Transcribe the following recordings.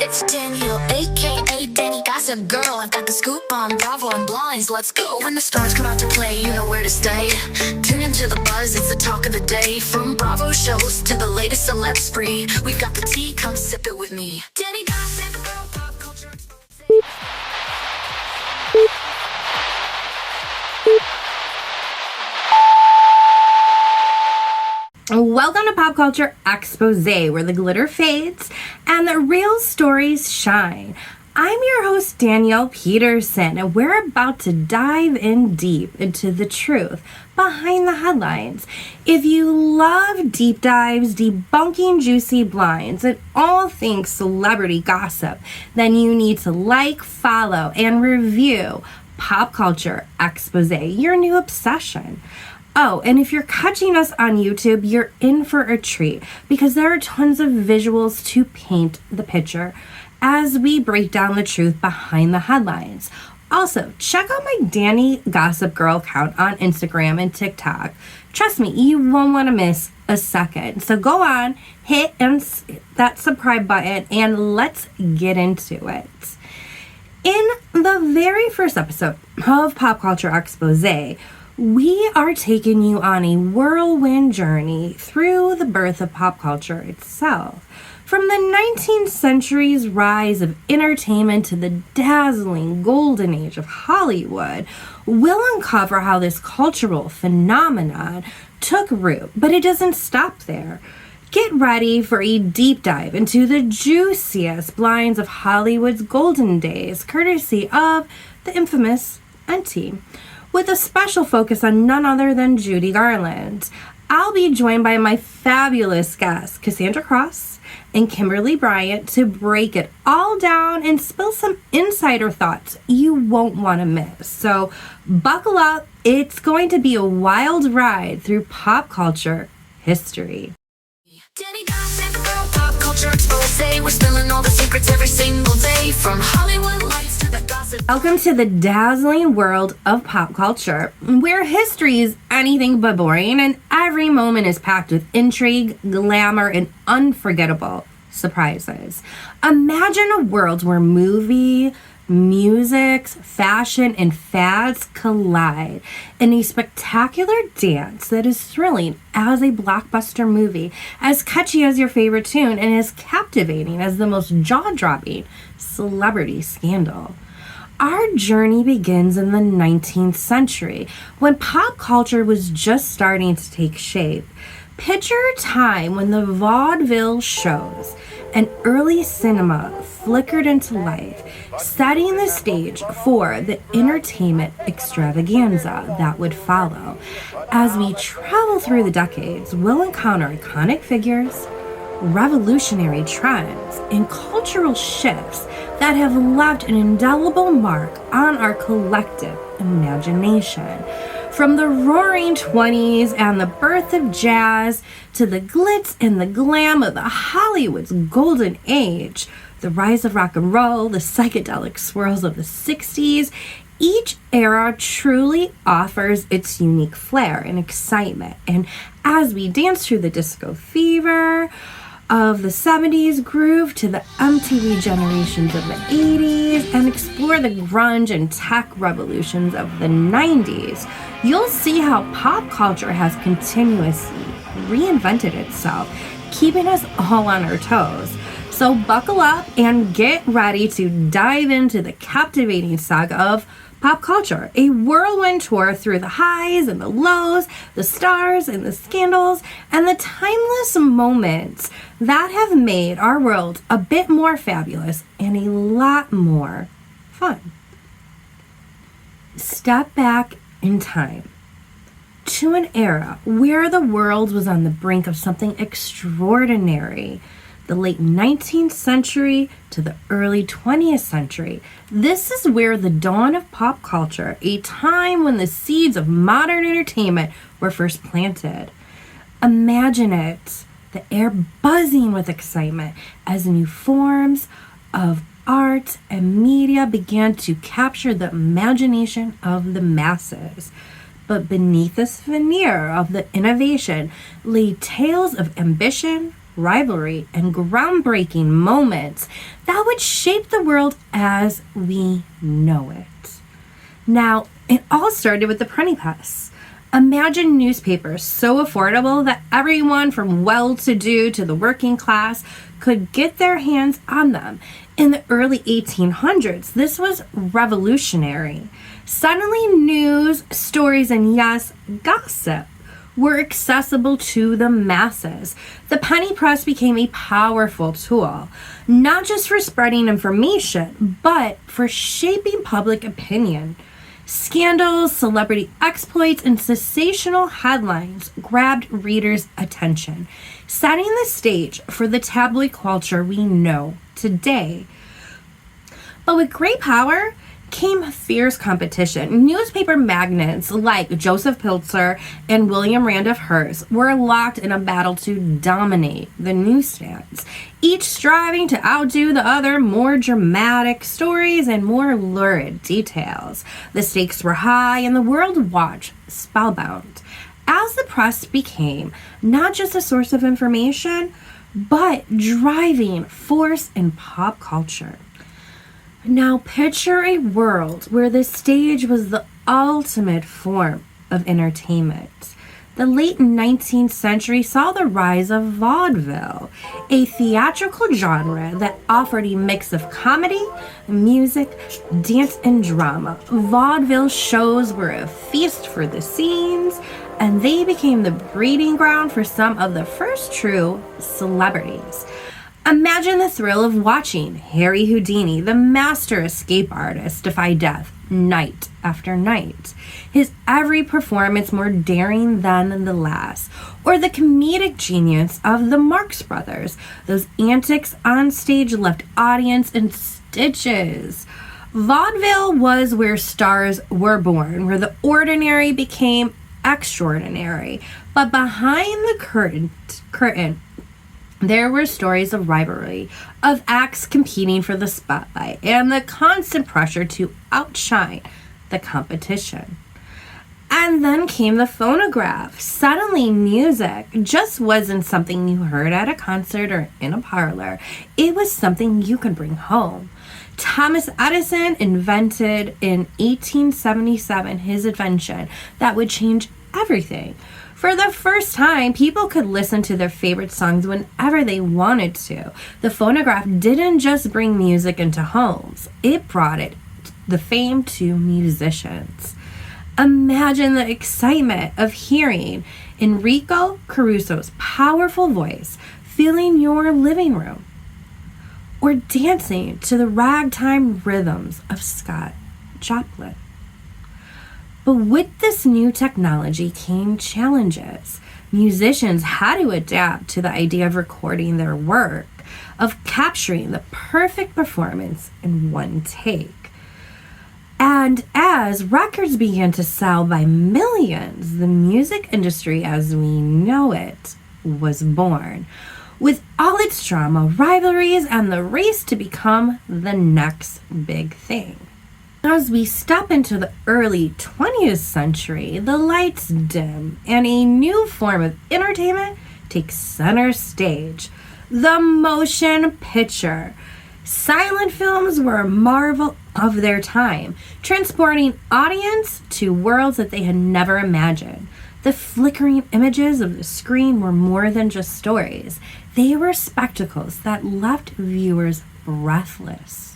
It's Daniel, aka Danny Gossip Girl. I've got the scoop on Bravo and Blinds. Let's go. When the stars come out to play, you know where to stay. Tune into the buzz, it's the talk of the day. From Bravo shows to the latest celeb spree, we've got the tea, come sip it with me. Danny Gossip Girl, pop culture expose. Welcome to Pop Culture Expose, where the glitter fades and the real stories shine. I'm your host, Danielle Peterson, and we're about to dive in deep into the truth behind the headlines. If you love deep dives, debunking juicy blinds, and all things celebrity gossip, then you need to like, follow, and review Pop Culture Expose, your new obsession. Oh, and if you're catching us on YouTube, you're in for a treat because there are tons of visuals to paint the picture as we break down the truth behind the headlines. Also, check out my Danny Gossip Girl account on Instagram and TikTok. Trust me, you won't want to miss a second. So go on, hit that subscribe button, and let's get into it. In the very first episode of Pop Culture Expose, we are taking you on a whirlwind journey through the birth of pop culture itself. From the 19th century's rise of entertainment to the dazzling golden age of Hollywood, we'll uncover how this cultural phenomenon took root, but it doesn't stop there. Get ready for a deep dive into the juiciest blinds of Hollywood's golden days, courtesy of the infamous Auntie, with a special focus on none other than Judy Garland. I'll be joined by my fabulous guests, Cassandra Crose and Kimberly Bryant, to break it all down and spill some insider thoughts you won't want to miss. So buckle up, it's going to be a wild ride through pop culture history. Danny Gossip Girl, Pop Culture Expose. We're spilling all the secrets every single day, from Hollywood lights to the gossip. Welcome to the dazzling world of pop culture, where history is anything but boring and every moment is packed with intrigue, glamour, and unforgettable surprises. Imagine a world where movie, music, fashion, and fads collide in a spectacular dance that is thrilling as a blockbuster movie, as catchy as your favorite tune, and as captivating as the most jaw-dropping celebrity scandal. Our journey begins in the 19th century, when pop culture was just starting to take shape. Picture a time when the vaudeville shows and early cinema flickered into life, setting the stage for the entertainment extravaganza that would follow. As we travel through the decades, we'll encounter iconic figures, revolutionary trends, and cultural shifts that have left an indelible mark on our collective imagination. From the roaring 20s and the birth of jazz to the glitz and the glam of the Hollywood's golden age, the rise of rock and roll, the psychedelic swirls of the 60s, each era truly offers its unique flair and excitement. And as we dance through the disco fever of the 70s, groove to the MTV generations of the 80s, and explore the grunge and tech revolutions of the 90s, you'll see how pop culture has continuously reinvented itself, keeping us all on our toes. So buckle up and get ready to dive into the captivating saga of pop culture, a whirlwind tour through the highs and the lows, the stars and the scandals, and the timeless moments that have made our world a bit more fabulous and a lot more fun. Step back in time to an era where the world was on the brink of something extraordinary. The late 19th century to the early 20th century. This is where the dawn of pop culture, a time when the seeds of modern entertainment were first planted. Imagine it, the air buzzing with excitement as new forms of art and media began to capture the imagination of the masses. But beneath this veneer of the innovation lay tales of ambition, rivalry, and groundbreaking moments that would shape the world as we know it. Now, it all started with the printing press. Imagine newspapers so affordable that everyone from well-to-do to the working class could get their hands on them. In the early 1800s, this was revolutionary. Suddenly, news, stories, and yes, gossip were accessible to the masses. The penny press became a powerful tool, not just for spreading information, but for shaping public opinion. Scandals, celebrity exploits, and sensational headlines grabbed readers' attention, setting the stage for the tabloid culture we know today. But with great power came fierce competition. Newspaper magnates like Joseph Pilzer and William Randolph Hearst were locked in a battle to dominate the newsstands, each striving to outdo the other, more dramatic stories and more lurid details. The stakes were high and the world watched spellbound as the press became not just a source of information, but driving force in pop culture. Now picture a world where the stage was the ultimate form of entertainment. The late 19th century saw the rise of vaudeville, a theatrical genre that offered a mix of comedy, music, dance, and drama. Vaudeville shows were a feast for the scenes, and they became the breeding ground for some of the first true celebrities. Imagine the thrill of watching Harry Houdini, the master escape artist, defy death night after night. His every performance more daring than the last. Or the comedic genius of the Marx Brothers. Those antics on stage left audience in stitches. Vaudeville was where stars were born, where the ordinary became extraordinary. But behind the curtain, there were stories of rivalry, of acts competing for the spotlight, and the constant pressure to outshine the competition. And then came the phonograph. Suddenly, music just wasn't something you heard at a concert or in a parlor. It was something you could bring home. Thomas Edison invented in 1877 his invention that would change everything. For the first time, people could listen to their favorite songs whenever they wanted to. The phonograph didn't just bring music into homes, it brought the fame to musicians. Imagine the excitement of hearing Enrico Caruso's powerful voice filling your living room, or dancing to the ragtime rhythms of Scott Joplin. But with this new technology came challenges. Musicians had to adapt to the idea of recording their work, of capturing the perfect performance in one take. And as records began to sell by millions, the music industry as we know it was born, with all its drama, rivalries, and the race to become the next big thing. As we step into the early 20th century, the lights dim and a new form of entertainment takes center stage: the motion picture. Silent films were a marvel of their time, transporting audience to worlds that they had never imagined. The flickering images of the screen were more than just stories. They were spectacles that left viewers breathless.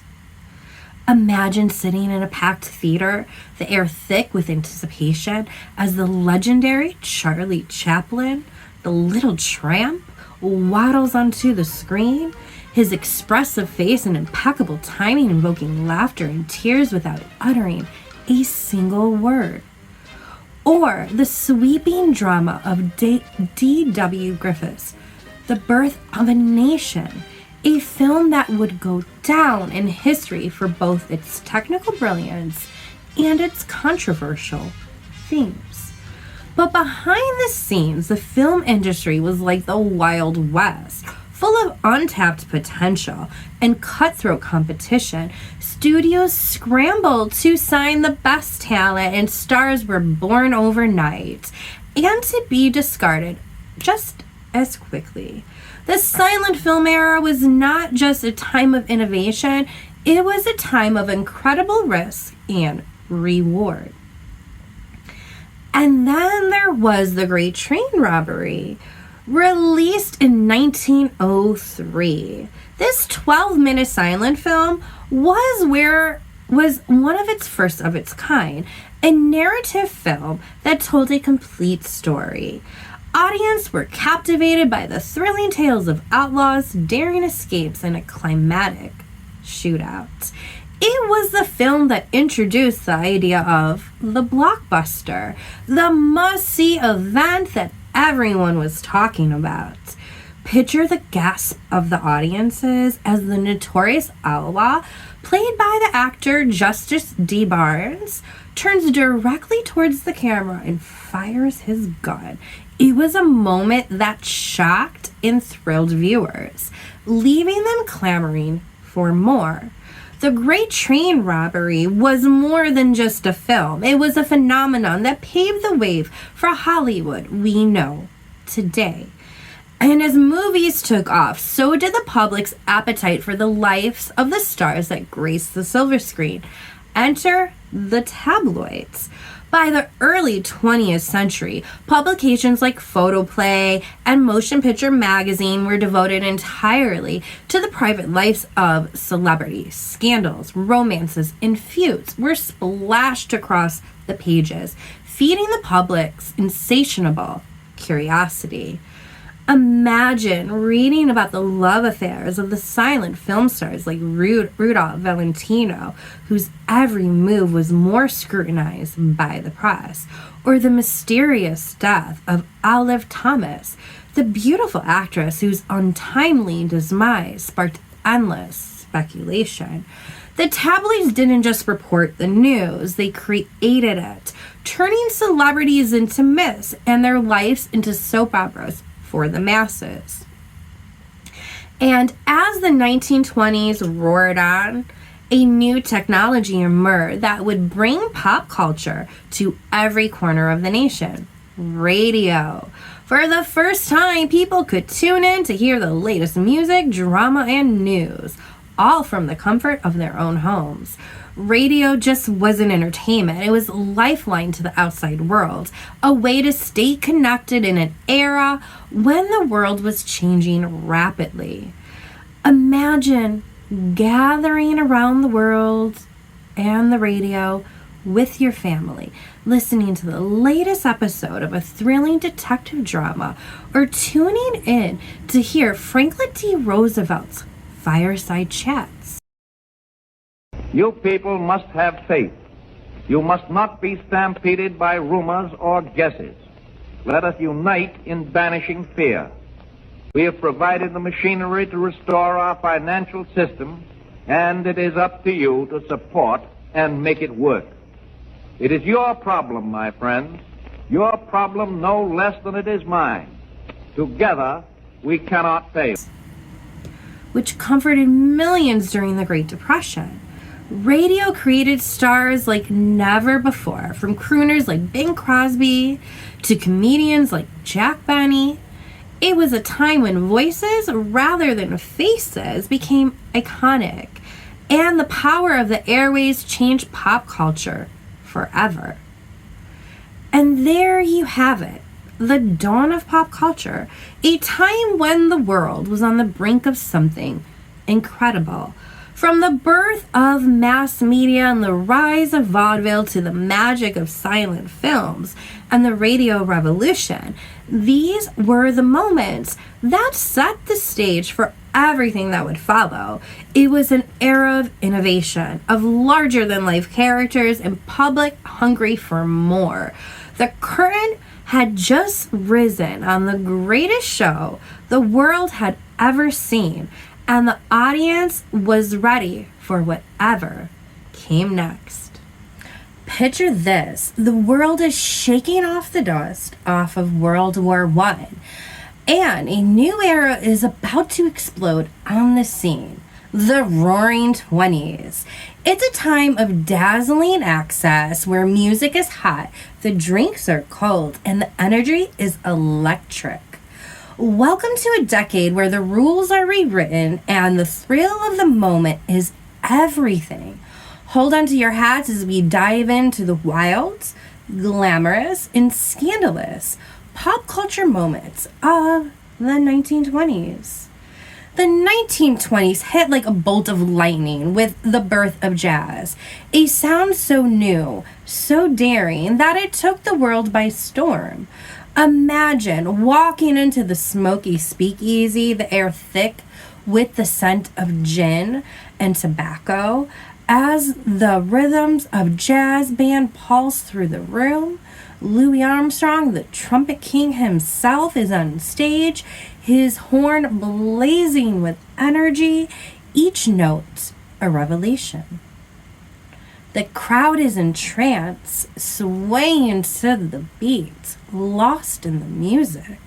Imagine sitting in a packed theater, the air thick with anticipation, as the legendary Charlie Chaplin, the little tramp, waddles onto the screen, his expressive face and impeccable timing invoking laughter and tears without uttering a single word. Or the sweeping drama of D.W. Griffith's The Birth of a Nation, a film that would go down in history for both its technical brilliance and its controversial themes. But behind the scenes, the film industry was like the Wild West, full of untapped potential and cutthroat competition. Studios scrambled to sign the best talent, and stars were born overnight and to be discarded just as quickly. The silent film era was not just a time of innovation, it was a time of incredible risk and reward. And then there was The Great Train Robbery, released in 1903. This 12-minute silent film was one of its first of its kind, a narrative film that told a complete story. Audience were captivated by the thrilling tales of outlaws, daring escapes, and a climatic shootout. It was the film that introduced the idea of the blockbuster, the must-see event that everyone was talking about. Picture the gasp of the audiences as the notorious outlaw, played by the actor Justice D. Barnes, turns directly towards the camera and fires his gun. It was a moment that shocked and thrilled viewers, leaving them clamoring for more. The Great Train Robbery was more than just a film. It was a phenomenon that paved the way for Hollywood we know today. And as movies took off, so did the public's appetite for the lives of the stars that graced the silver screen. Enter the tabloids. By the early 20th century, publications like Photoplay and Motion Picture Magazine were devoted entirely to the private lives of celebrities. Scandals, romances, and feuds were splashed across the pages, feeding the public's insatiable curiosity. Imagine reading about the love affairs of the silent film stars like Rudolph Valentino, whose every move was more scrutinized by the press, or the mysterious death of Olive Thomas, the beautiful actress whose untimely demise sparked endless speculation. The tabloids didn't just report the news, they created it, turning celebrities into myths and their lives into soap operas for the masses. And as the 1920s roared on, a new technology emerged that would bring pop culture to every corner of the nation. Radio. For the first time, people could tune in to hear the latest music, drama, and news, all from the comfort of their own homes. Radio just wasn't entertainment. It was a lifeline to the outside world, a way to stay connected in an era when the world was changing rapidly. Imagine gathering around the world and the radio with your family, listening to the latest episode of a thrilling detective drama, or tuning in to hear Franklin D. Roosevelt's fireside chats. You people must have faith. You must not be stampeded by rumors or guesses. Let us unite in banishing fear. We have provided the machinery to restore our financial system, and it is up to you to support and make it work. It is your problem, my friends, your problem no less than it is mine. Together, we cannot fail. Which comforted millions during the Great Depression. Radio created stars like never before, from crooners like Bing Crosby to comedians like Jack Benny. It was a time when voices rather than faces became iconic, and the power of the airways changed pop culture forever. And there you have it, the dawn of pop culture, a time when the world was on the brink of something incredible. From the birth of mass media and the rise of vaudeville to the magic of silent films and the radio revolution, these were the moments that set the stage for everything that would follow. It was an era of innovation, of larger-than-life characters and public hungry for more. The curtain had just risen on the greatest show the world had ever seen, and the audience was ready for whatever came next. Picture this. The world is shaking off the dust off of World War I, and a new era is about to explode on the scene. The Roaring 20s. It's a time of dazzling access where music is hot, the drinks are cold, and the energy is electric. Welcome to a decade where the rules are rewritten and the thrill of the moment is everything. Hold on to your hats as we dive into the wild, glamorous, and scandalous pop culture moments of the 1920s. The 1920s hit like a bolt of lightning with the birth of jazz, a sound so new, so daring that it took the world by storm. Imagine walking into the smoky speakeasy, the air thick with the scent of gin and tobacco, as the rhythms of jazz band pulse through the room. Louis Armstrong, the trumpet king himself, is on stage, his horn blazing with energy, each note a revelation. The crowd is in trance, swaying to the beat, lost in the music.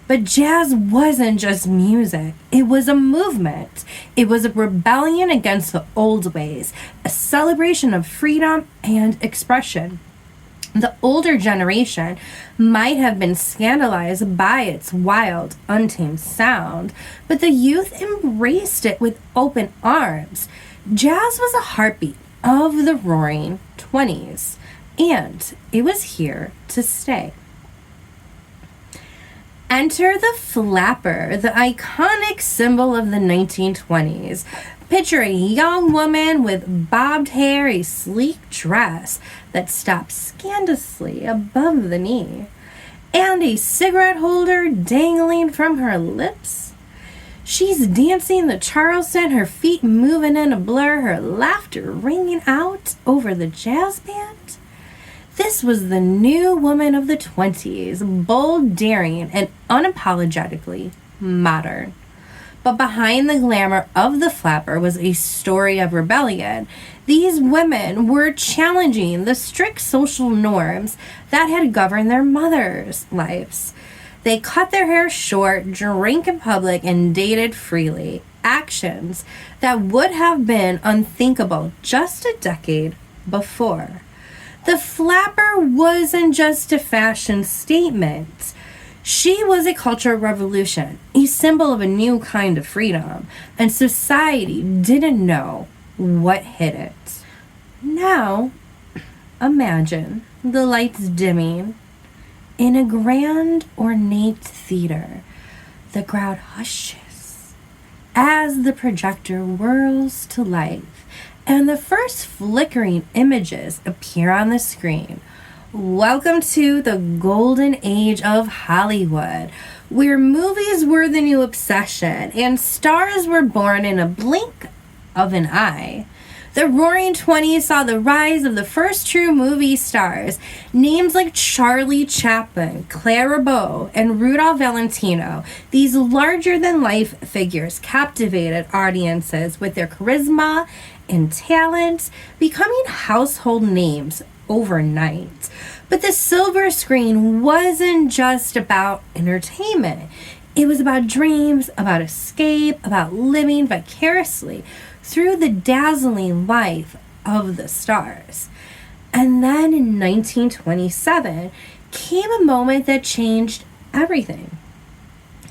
But jazz wasn't just music. It was a movement. It was a rebellion against the old ways, a celebration of freedom and expression. The older generation might have been scandalized by its wild, untamed sound, but the youth embraced it with open arms. Jazz was a heartbeat of the roaring 20s, and it was here to stay. Enter the flapper, the iconic symbol of the 1920s. Picture a young woman with bobbed hair, a sleek dress that stops scandalously above the knee, and a cigarette holder dangling from her lips. She's dancing the Charleston, her feet moving in a blur, her laughter ringing out over the jazz band. This was the new woman of the 20s, bold, daring, and unapologetically modern. But behind the glamour of the flapper was a story of rebellion. These women were challenging the strict social norms that had governed their mothers' lives. They cut their hair short, drank in public, and dated freely. Actions that would have been unthinkable just a decade before. The flapper wasn't just a fashion statement. She was a cultural revolution, a symbol of a new kind of freedom, and society didn't know what hit it. Now, imagine the lights dimming. In a grand, ornate theater, the crowd hushes as the projector whirls to life and the first flickering images appear on the screen. Welcome to the golden age of Hollywood, where movies were the new obsession and stars were born in a blink of an eye. The Roaring 20s saw the rise of the first true movie stars. Names like Charlie Chaplin, Clara Bow, and Rudolph Valentino, these larger-than-life figures captivated audiences with their charisma and talent, becoming household names overnight. But the silver screen wasn't just about entertainment. It was about dreams, about escape, about living vicariously through the dazzling life of the stars. And then in 1927 came a moment that changed everything.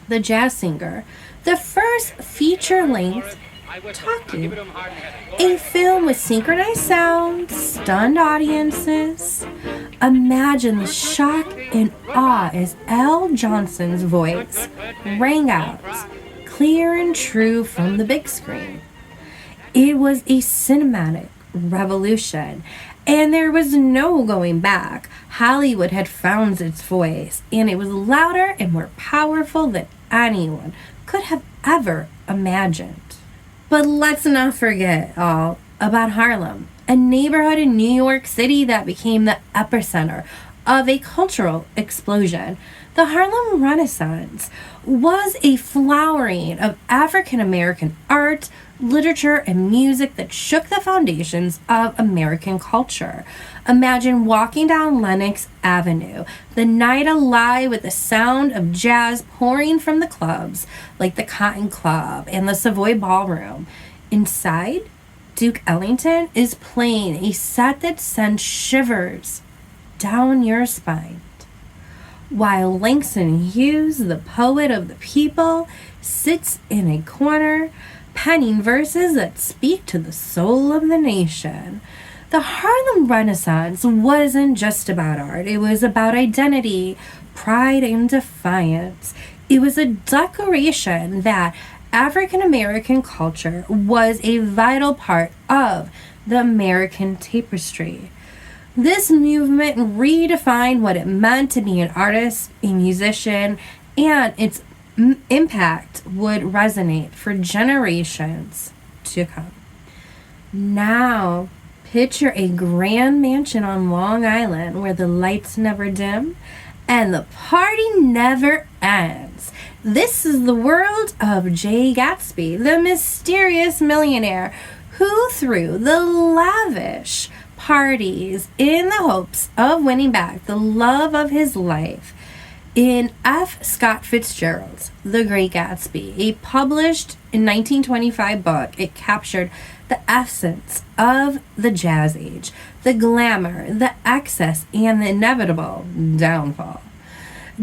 The Jazz Singer, the first feature-length talkie, a film with synchronized sound, stunned audiences. Imagine the shock and awe as Al Johnson's voice rang out, clear and true from the big screen. It was a cinematic revolution, and there was no going back. Hollywood had found its voice, and it was louder and more powerful than anyone could have ever imagined. But let's not forget all about Harlem, a neighborhood in New York City that became the epicenter of a cultural explosion. The Harlem Renaissance was a flowering of African American art, literature, and music that shook the foundations of American culture. Imagine walking down Lenox Avenue, the night alive with the sound of jazz pouring from the clubs like the Cotton Club and the Savoy Ballroom. Inside, Duke Ellington is playing a set that sends shivers down your spine. while Langston Hughes, the poet of the people, sits in a corner, penning verses that speak to the soul of the nation. The Harlem Renaissance wasn't just about art. It was about identity, pride, and defiance. It was a declaration that African American culture was a vital part of the American tapestry. This movement redefined what it meant to be an artist, a musician, and its impact would resonate for generations to come. Now, picture a grand mansion on Long Island where the lights never dim and the party never ends. This is the world of Jay Gatsby, the mysterious millionaire who threw the lavish parties in the hopes of winning back the love of his life. In F. Scott Fitzgerald's The Great Gatsby, a published in 1925 book, it captured the essence of the jazz age, the glamour, the excess, and the inevitable downfall.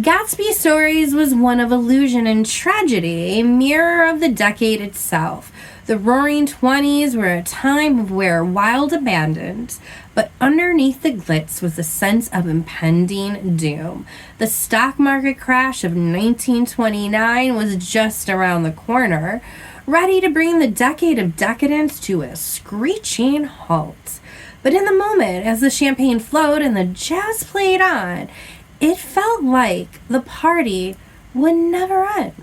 Gatsby's stories was one of illusion and tragedy, a mirror of the decade itself. The Roaring Twenties were a time where wild abandoned, but underneath the glitz was a sense of impending doom. The stock market crash of 1929 was just around the corner, ready to bring the decade of decadence to a screeching halt. But in the moment, as the champagne flowed and the jazz played on, it felt like the party would never end.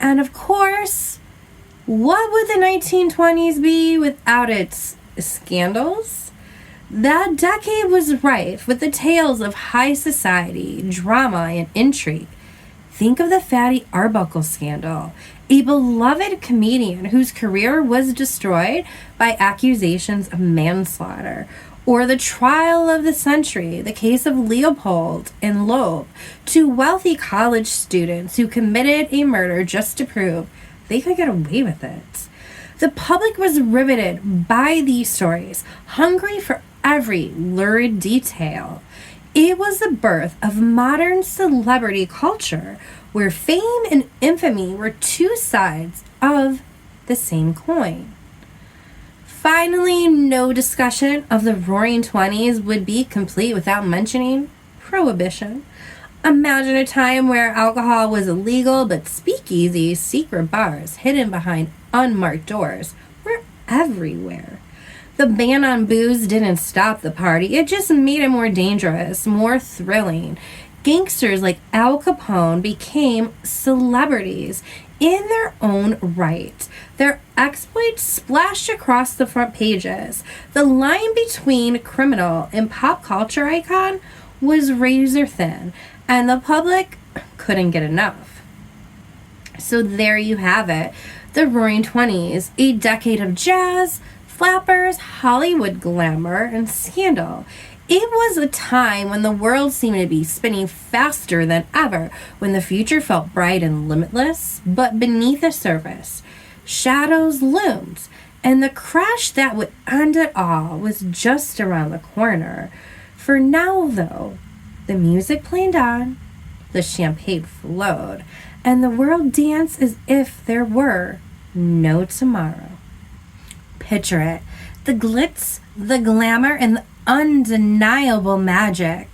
And of course, what would the 1920s be without its scandals? That decade was rife with the tales of high society, drama, and intrigue. Think of the Fatty Arbuckle scandal, a beloved comedian whose career was destroyed by accusations of manslaughter, or the trial of the century, the case of Leopold and Loeb, two wealthy college students who committed a murder just to prove they could get away with it. The public was riveted by these stories, hungry for every lurid detail. It was the birth of modern celebrity culture, where fame and infamy were two sides of the same coin. Finally, no discussion of the Roaring Twenties would be complete without mentioning Prohibition. Imagine a time where alcohol was illegal, but speakeasies, secret bars, hidden behind unmarked doors, were everywhere. The ban on booze didn't stop the party, it just made it more dangerous, more thrilling. Gangsters like Al Capone became celebrities in their own right. Their exploits splashed across the front pages. The line between criminal and pop culture icon was razor thin, and the public couldn't get enough. So there you have it, the Roaring Twenties, a decade of jazz, flappers, Hollywood glamour, and scandal. It was a time when the world seemed to be spinning faster than ever, when the future felt bright and limitless, but beneath the surface, shadows loomed, and the crash that would end it all was just around the corner. For now, though, the music played on, the champagne flowed, and the world danced as if there were no tomorrow. Picture it, the glitz, the glamour, and the undeniable magic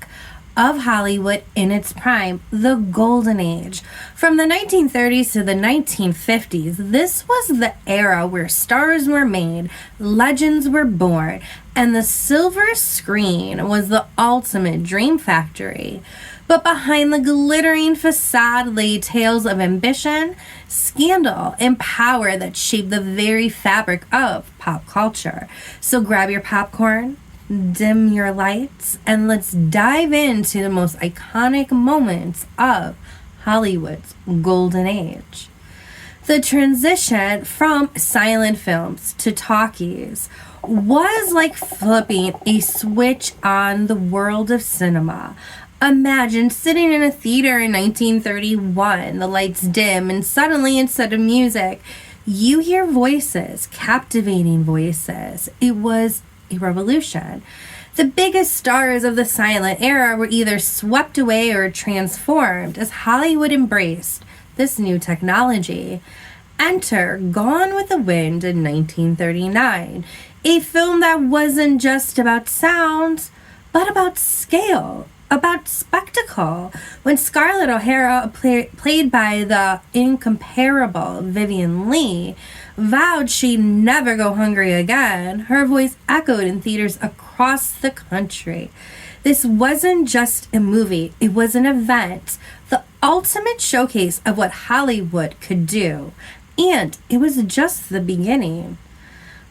of Hollywood in its prime, the golden age. From the 1930s to the 1950s, this was the era where stars were made, legends were born, and the silver screen was the ultimate dream factory. But behind the glittering facade lay tales of ambition, scandal, and power that shaped the very fabric of pop culture. So grab your popcorn, dim your lights, and let's dive into the most iconic moments of Hollywood's golden age. The transition from silent films to talkies was like flipping a switch on the world of cinema. Imagine sitting in a theater in 1931, the lights dim, and suddenly instead of music, you hear voices, captivating voices. It was a revolution. The biggest stars of the silent era were either swept away or transformed as Hollywood embraced this new technology. Enter Gone with the Wind in 1939, a film that wasn't just about sound, but about scale, about spectacle. When Scarlett O'Hara, played by the incomparable Vivien Leigh, vowed she'd never go hungry again, her voice echoed in theaters across the country. This wasn't just a movie, it was an event, the ultimate showcase of what Hollywood could do. And it was just the beginning.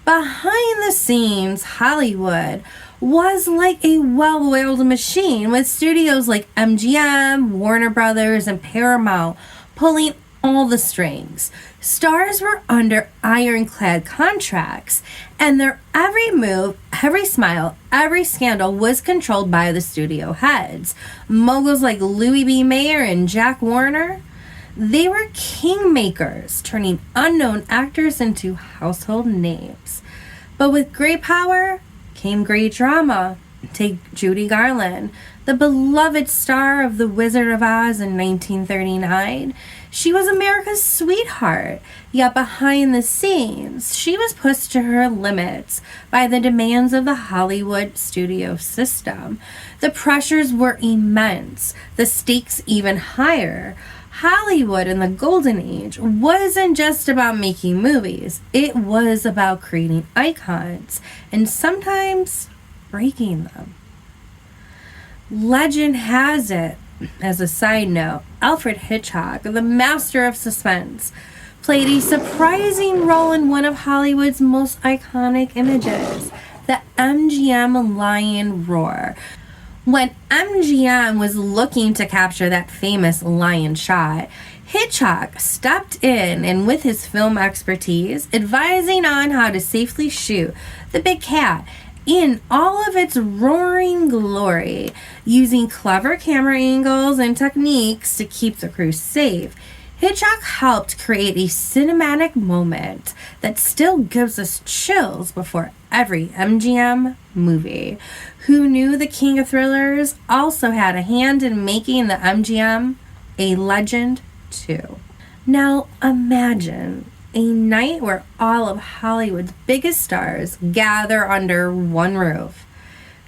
Behind the scenes, Hollywood was like a well-oiled machine with studios like MGM, Warner Brothers, and Paramount pulling all the strings. Stars were under ironclad contracts, and their every move, every smile, every scandal was controlled by the studio heads. Moguls like Louis B. Mayer and Jack Warner, they were kingmakers, turning unknown actors into household names. But with great power came great drama. Take Judy Garland, the beloved star of The Wizard of Oz in 1939. She was America's sweetheart, yet behind the scenes, she was pushed to her limits by the demands of the Hollywood studio system. The pressures were immense, the stakes even higher. Hollywood in the golden age wasn't just about making movies. It was about creating icons and sometimes breaking them. Legend has it, as a side note, Alfred Hitchcock, the master of suspense, played a surprising role in one of Hollywood's most iconic images, the MGM lion roar. When MGM was looking to capture that famous lion shot, Hitchcock stepped in and with his film expertise, advising on how to safely shoot the big cat in all of its roaring glory, using clever camera angles and techniques to keep the crew safe. Hitchcock helped create a cinematic moment that still gives us chills before every MGM movie. Who knew the king of thrillers also had a hand in making the MGM a legend too? Now imagine a night where all of Hollywood's biggest stars gather under one roof,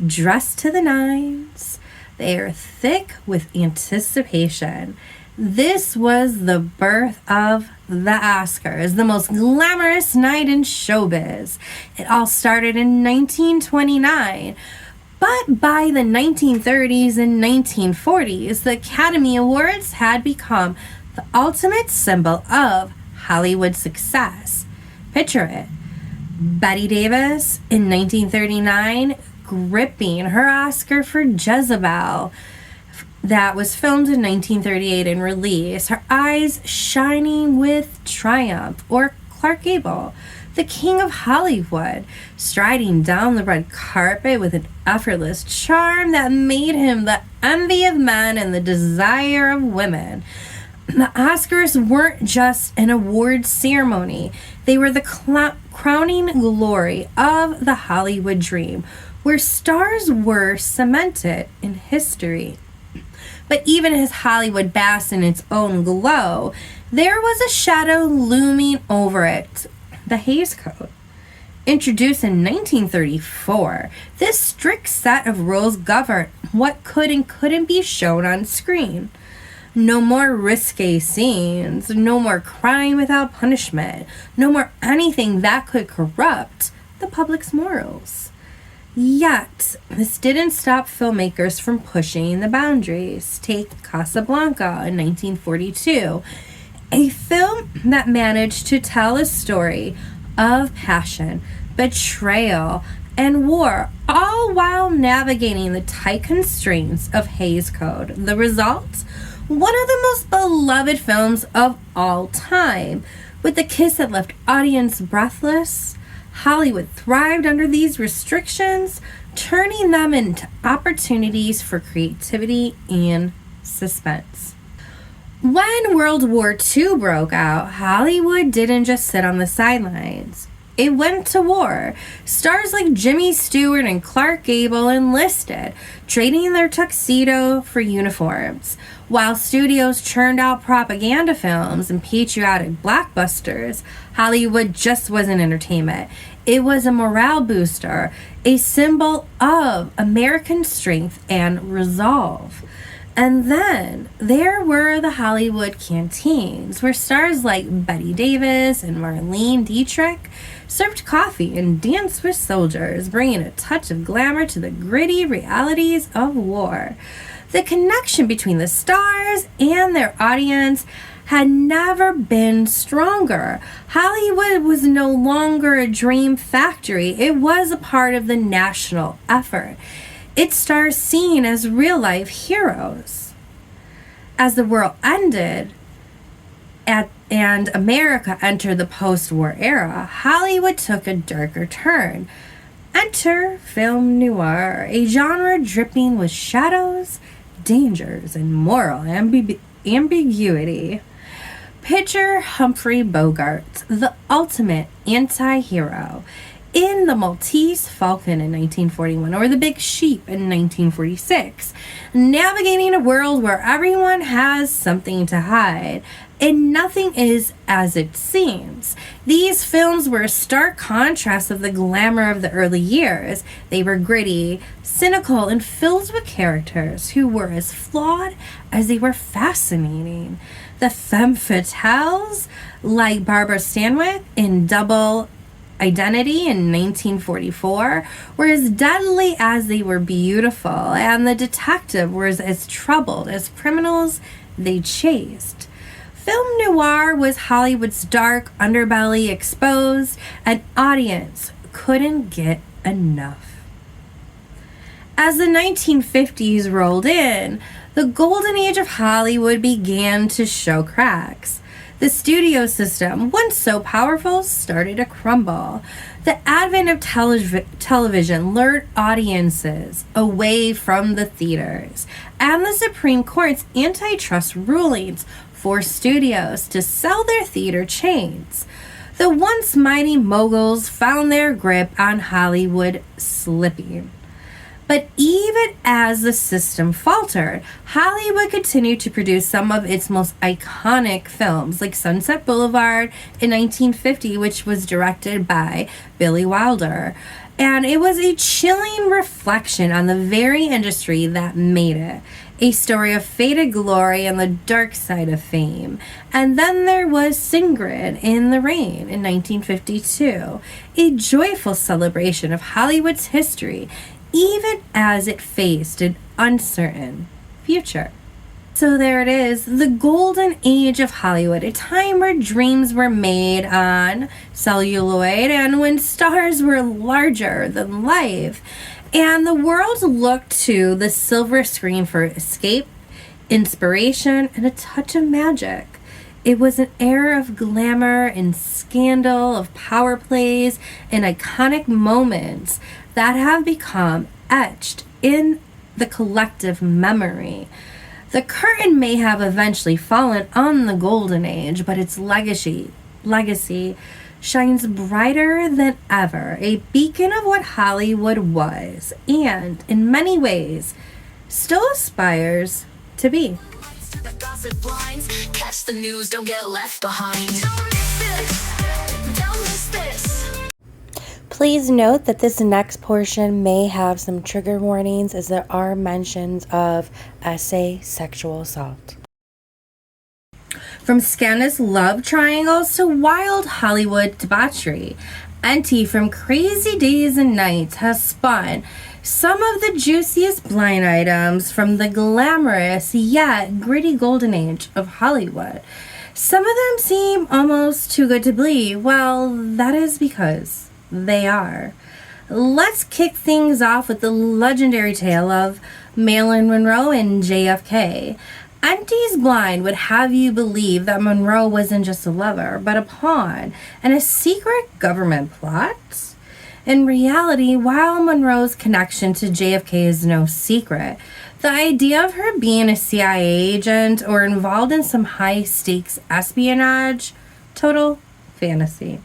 dressed to the nines. They are thick with anticipation. This was the birth of the Oscars, the most glamorous night in showbiz. It all started in 1929. But by the 1930s and 1940s, the Academy Awards had become the ultimate symbol of Hollywood success. Picture it. Bette Davis in 1939 gripping her Oscar for Jezebel. That was filmed in 1938 and released, her eyes shining with triumph. Or Clark Gable, the king of Hollywood, striding down the red carpet with an effortless charm that made him the envy of men and the desire of women. The Oscars weren't just an award ceremony. They were the crowning glory of the Hollywood dream, where stars were cemented in history. But even as Hollywood basked in its own glow, there was a shadow looming over it, the Hays Code. Introduced in 1934, this strict set of rules governed what could and couldn't be shown on screen. No more risque scenes, no more crime without punishment, no more anything that could corrupt the public's morals. Yet, this didn't stop filmmakers from pushing the boundaries. Take Casablanca in 1942, a film that managed to tell a story of passion, betrayal, and war, all while navigating the tight constraints of Hays Code. The result? One of the most beloved films of all time. With a kiss that left audience breathless, Hollywood thrived under these restrictions, turning them into opportunities for creativity and suspense. When World War II broke out, Hollywood didn't just sit on the sidelines. it went to war. Stars like Jimmy Stewart and Clark Gable enlisted, trading their tuxedo for uniforms. While studios churned out propaganda films and patriotic blockbusters, Hollywood just wasn't entertainment. It was a morale booster, a symbol of American strength and resolve. And then there were the Hollywood canteens, where stars like Bette Davis and Marlene Dietrich served coffee and danced with soldiers, bringing a touch of glamour to the gritty realities of war. The connection between the stars and their audience had never been stronger. Hollywood was no longer a dream factory. It was a part of the national effort. Its stars seen as real-life heroes. As the world ended and America entered the post-war era, Hollywood took a darker turn. Enter film noir, a genre dripping with shadows, dangers, and moral ambiguity. Picture Humphrey Bogart, the ultimate anti-hero, in The Maltese Falcon in 1941, or The Big Sheep in 1946, navigating a world where everyone has something to hide, and nothing is as it seems. These films were a stark contrast of the glamour of the early years. They were gritty, cynical, and filled with characters who were as flawed as they were fascinating. The femme fatales, like Barbara Stanwyck in Double Identity in 1944, were as deadly as they were beautiful, and the detective was as troubled as criminals they chased. Film noir was Hollywood's dark underbelly exposed, and audience couldn't get enough. As the 1950s rolled in, the golden age of Hollywood began to show cracks. The studio system, once so powerful, started to crumble. The advent of television lured audiences away from the theaters, and the Supreme Court's antitrust rulings forced studios to sell their theater chains. The once mighty moguls found their grip on Hollywood slipping. But even as the system faltered, Hollywood continued to produce some of its most iconic films, like Sunset Boulevard in 1950, which was directed by Billy Wilder. And it was a chilling reflection on the very industry that made it. A story of faded glory and the dark side of fame. And then there was Ingrid in the Rain in 1952, a joyful celebration of Hollywood's history, even as it faced an uncertain future. So there it is, the golden age of Hollywood, a time where dreams were made on celluloid and when stars were larger than life. And the world looked to the silver screen for escape, inspiration, and a touch of magic. It was an era of glamour and scandal, of power plays and iconic moments that have become etched in the collective memory. The curtain may have eventually fallen on the golden age, but its legacy shines brighter than ever, a beacon of what Hollywood was, and in many ways still aspires to be. The gossip blinds, catch the news, don't get left behind. Don't miss this. Don't miss this. Please note that this next portion may have some trigger warnings, as there are mentions of essay sexual assault. From scandalous love triangles to wild Hollywood debauchery, Auntie from Crazy Days and Nights has spun some of the juiciest blind items from the glamorous yet gritty golden age of Hollywood. Some of them seem almost too good to believe. Well, that is because they are. Let's kick things off with the legendary tale of Marilyn Monroe and JFK. Auntie's Blind would have you believe that Monroe wasn't just a lover, but a pawn and a secret government plot. In reality, while Monroe's connection to JFK is no secret, the idea of her being a CIA agent or involved in some high-stakes espionage, total fantasy.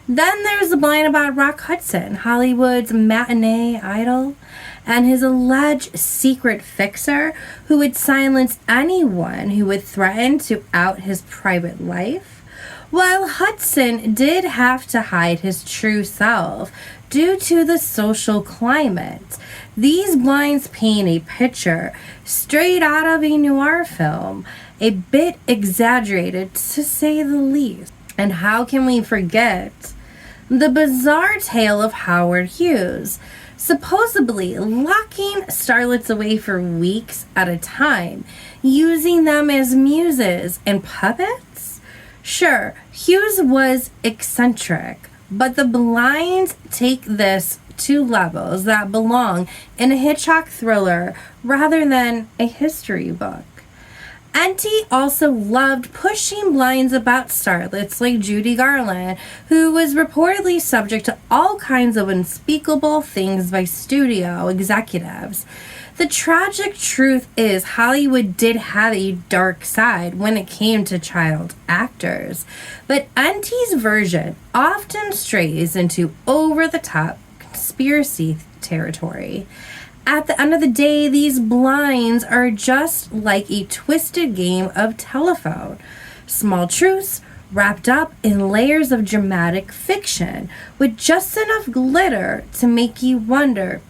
Then there's the blind about Rock Hudson, Hollywood's matinee idol, and his alleged secret fixer who would silence anyone who would threaten to out his private life. While Hudson did have to hide his true self due to the social climate, these blinds paint a picture straight out of a noir film, a bit exaggerated to say the least. And how can we forget the bizarre tale of Howard Hughes, supposedly locking starlets away for weeks at a time, using them as muses and puppets? Sure, Hughes was eccentric, but the blinds take this to levels that belong in a Hitchcock thriller rather than a history book. Enty also loved pushing blinds about starlets like Judy Garland, who was reportedly subject to all kinds of unspeakable things by studio executives. The tragic truth is Hollywood did have a dark side when it came to child actors, but Enty's version often strays into over-the-top conspiracy territory. At the end of the day, these blinds are just like a twisted game of telephone. Small truths wrapped up in layers of dramatic fiction with just enough glitter to make you wonder,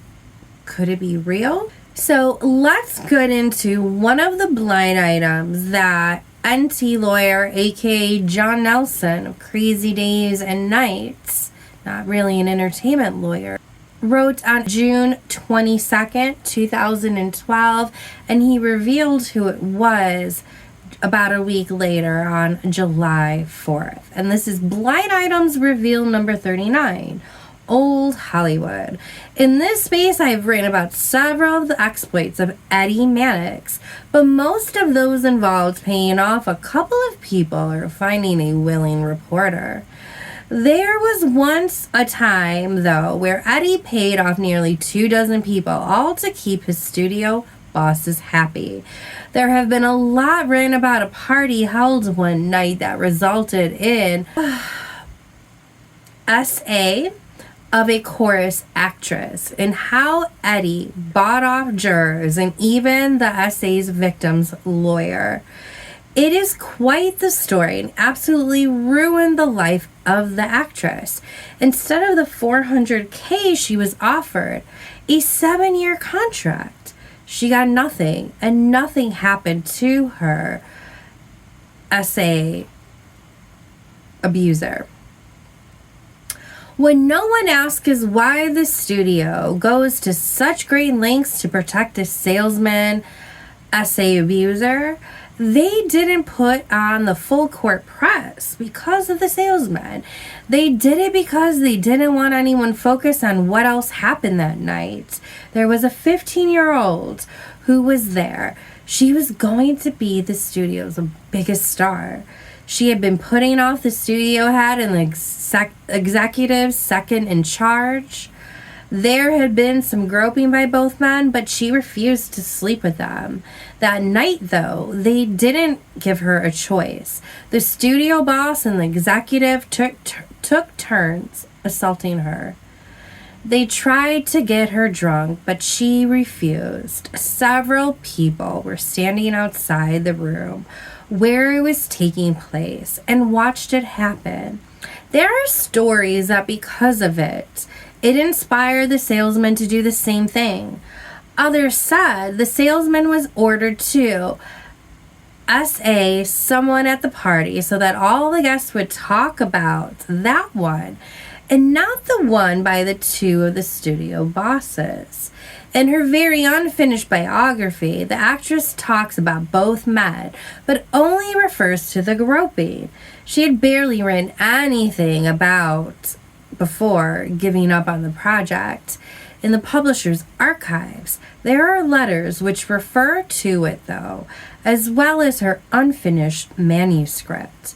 could it be real? So let's get into one of the blind items that Enty lawyer, aka John Nelson of Crazy Days and Nights, not really an entertainment lawyer, wrote on June 22nd, 2012, and he revealed who it was about a week later on July 4th. And this is Blind Items Reveal number 39, Old Hollywood. In this space, I've written about several of the exploits of Eddie Mannix, but most of those involved paying off a couple of people or finding a willing reporter. There was once a time, though, where Eddie paid off nearly 24 people, all to keep his studio bosses happy. There have been a lot written about a party held one night that resulted in SA of a chorus actress and how Eddie bought off jurors and even the SA's victim's lawyer. It is quite the story and absolutely ruined the life of the actress. Instead of the $400K she was offered, a 7-year contract, she got nothing, and nothing happened to her SA abuser. When no one asks is why the studio goes to such great lengths to protect a salesman, SA abuser, they didn't put on the full court press because of the salesman. They did it because they didn't want anyone focused on what else happened that night. There was a 15-year-old who was there. She was going to be the studio's biggest star. She had been putting off the studio head and the executive second in charge. There had been some groping by both men, but she refused to sleep with them. That night, though, they didn't give her a choice. The studio boss and the executive took turns assaulting her. They tried to get her drunk, but she refused. Several people were standing outside the room where it was taking place and watched it happen. There are stories that because of it inspired the salesman to do the same thing. Others said the salesman was ordered to SA someone at the party so that all the guests would talk about that one and not the one by the two of the studio bosses. In her very unfinished biography, the actress talks about both men, but only refers to the groping. She had barely written anything about before giving up on the project. In the publisher's archives, there are letters which refer to it, though, as well as her unfinished manuscript.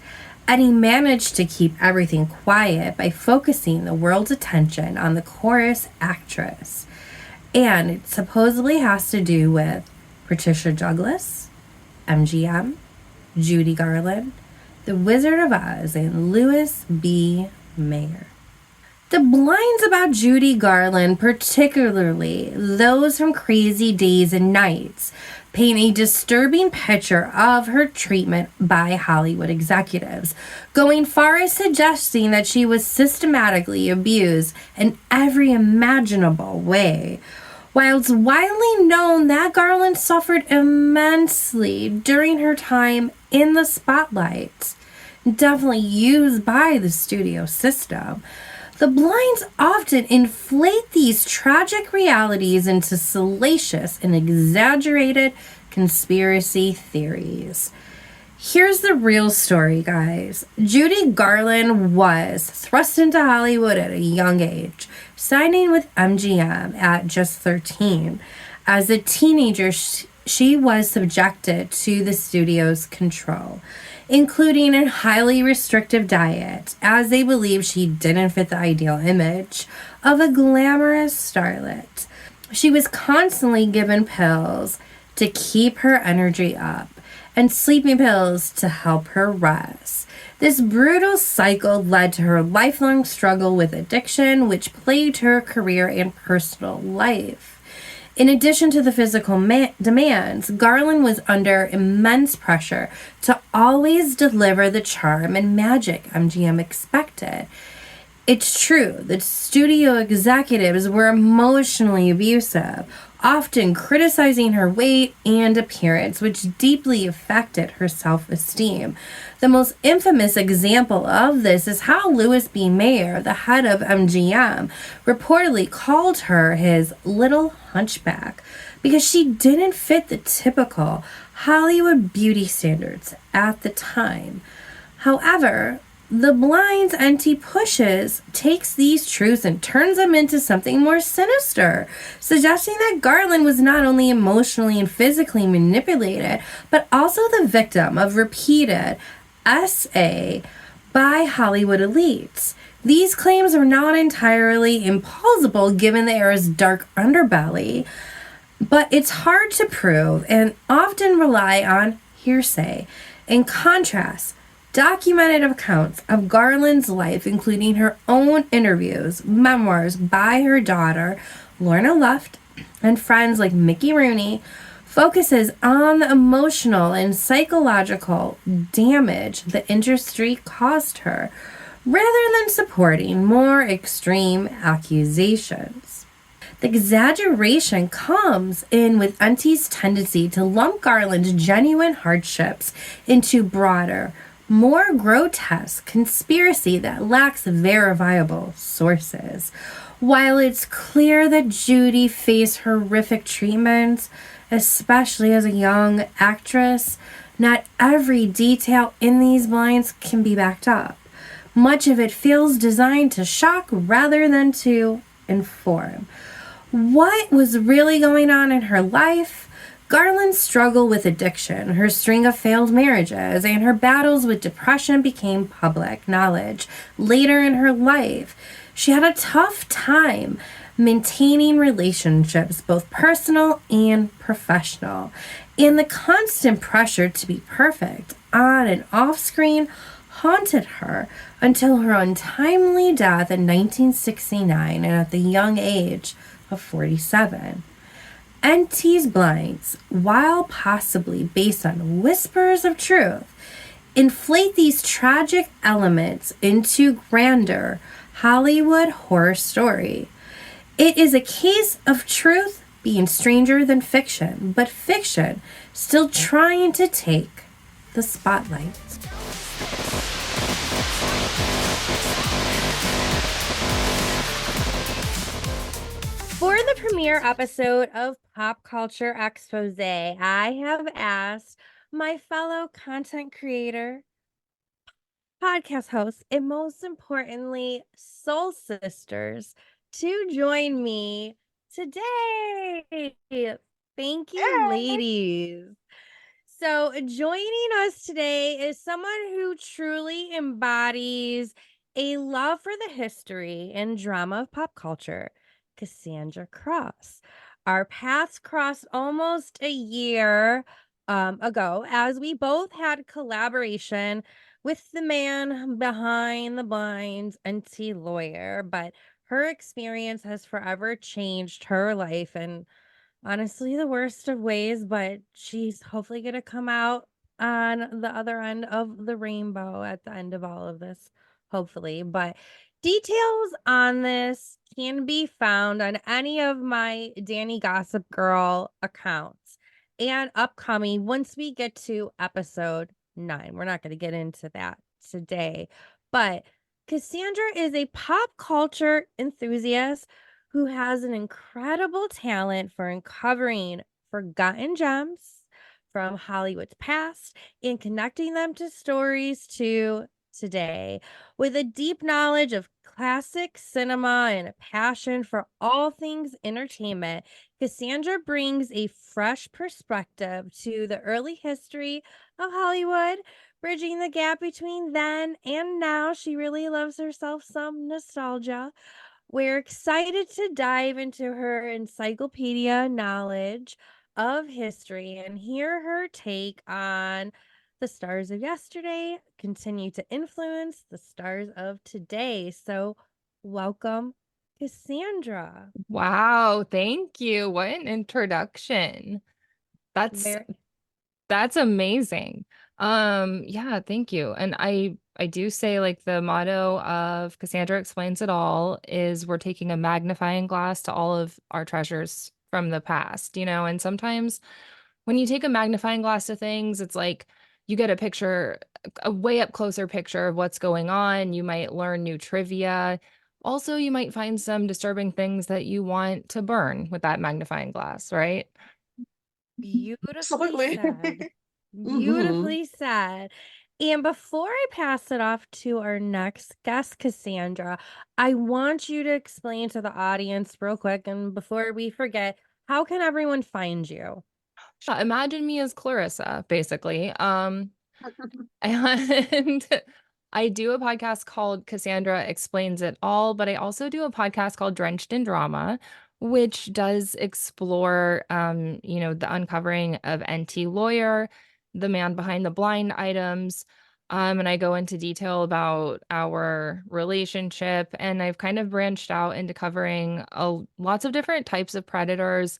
Eddie managed to keep everything quiet by focusing the world's attention on the chorus actress. And it supposedly has to do with Patricia Douglas, MGM, Judy Garland, The Wizard of Oz, and Louis B. Mayer. The blinds about Judy Garland, particularly those from Crazy Days and Nights, paint a disturbing picture of her treatment by Hollywood executives, going far as suggesting that she was systematically abused in every imaginable way. While it's widely known that Garland suffered immensely during her time in the spotlight, definitely used by the studio system, the blinds often inflate these tragic realities into salacious and exaggerated conspiracy theories. Here's the real story, guys. Judy Garland was thrust into Hollywood at a young age, signing with MGM at just 13. As a teenager, she was subjected to the studio's control, including a highly restrictive diet, as they believed she didn't fit the ideal image of a glamorous starlet. She was constantly given pills to keep her energy up and sleeping pills to help her rest. This brutal cycle led to her lifelong struggle with addiction, which plagued her career and personal life. In addition to the physical demands, Garland was under immense pressure to always deliver the charm and magic MGM expected. It's true that studio executives were emotionally abusive, often criticizing her weight and appearance, which deeply affected her self-esteem. The most infamous example of this is how Louis B. Mayer, the head of MGM, reportedly called her his little hunchback because she didn't fit the typical Hollywood beauty standards at the time. However, the blinds NT pushes takes these truths and turns them into something more sinister, suggesting that Garland was not only emotionally and physically manipulated, but also the victim of repeated SA by Hollywood elites. These claims are not entirely implausible given the era's dark underbelly, but it's hard to prove and often rely on hearsay. In contrast, documented accounts of Garland's life, including her own interviews, memoirs by her daughter, Lorna Luft, and friends like Mickey Rooney, focuses on the emotional and psychological damage the industry caused her, rather than supporting more extreme accusations. The exaggeration comes in with Auntie's tendency to lump Garland's genuine hardships into broader, more grotesque conspiracy that lacks verifiable sources. While it's clear that Judy faced horrific treatments, especially as a young actress, not every detail in these blinds can be backed up. Much of it feels designed to shock rather than to inform. What was really going on in her life? Garland's struggle with addiction, her string of failed marriages, and her battles with depression became public knowledge later in her life. She had a tough time maintaining relationships, both personal and professional, and the constant pressure to be perfect on and off screen haunted her until her untimely death in 1969 and at the young age of 47. NT's blinds, while possibly based on whispers of truth, inflate these tragic elements into grander Hollywood horror story. It is a case of truth being stranger than fiction, but fiction still trying to take the spotlight. For the premiere episode of Pop Culture Expose, I have asked my fellow content creator, podcast hosts, and most importantly, soul sisters to join me today. Thank you, ladies. So, joining us today is someone who truly embodies a love for the history and drama of pop culture, Cassandra Crose. Our paths crossed almost a year ago as we both had collaboration with the man behind the blinds, NT lawyer, but her experience has forever changed her life and honestly the worst of ways, but she's hopefully going to come out on the other end of the rainbow at the end of all of this, hopefully. But details on this can be found on any of my Danny Gossip Girl accounts and upcoming once we get to episode 9. We're not going to get into that today, but Cassandra is a pop culture enthusiast who has an incredible talent for uncovering forgotten gems from Hollywood's past and connecting them to stories to today. With a deep knowledge of classic cinema and a passion for all things entertainment, Cassandra brings a fresh perspective to the early history of Hollywood, bridging the gap between then and now. She really loves herself some nostalgia. We're excited to dive into her encyclopedia knowledge of history and hear her take on the stars of yesterday continue to influence the stars of today. So, welcome, Cassandra. Wow, thank you. What an introduction. That's Very that's amazing. Yeah, thank you. And I do say like the motto of Cassandra Explains It All is we're taking a magnifying glass to all of our treasures from the past, and sometimes when you take a magnifying glass to things, it's like you get a picture, a way up closer picture of what's going on. You might learn new trivia. Also, you might find some disturbing things that you want to burn with that magnifying glass, right? beautifully Absolutely. said. hmm Beautifully said. And before I pass it off to our next guest, Cassandra, I want you to explain to the audience real quick, and before we forget, how can everyone find you? Imagine me as Clarissa, basically. And I do a podcast called Cassandra Explains It All, but I also do a podcast called Drenched in Drama, which does explore, the uncovering of NT Lawyer, the man behind the blind items. And I go into detail about our relationship, and I've kind of branched out into covering lots of different types of predators,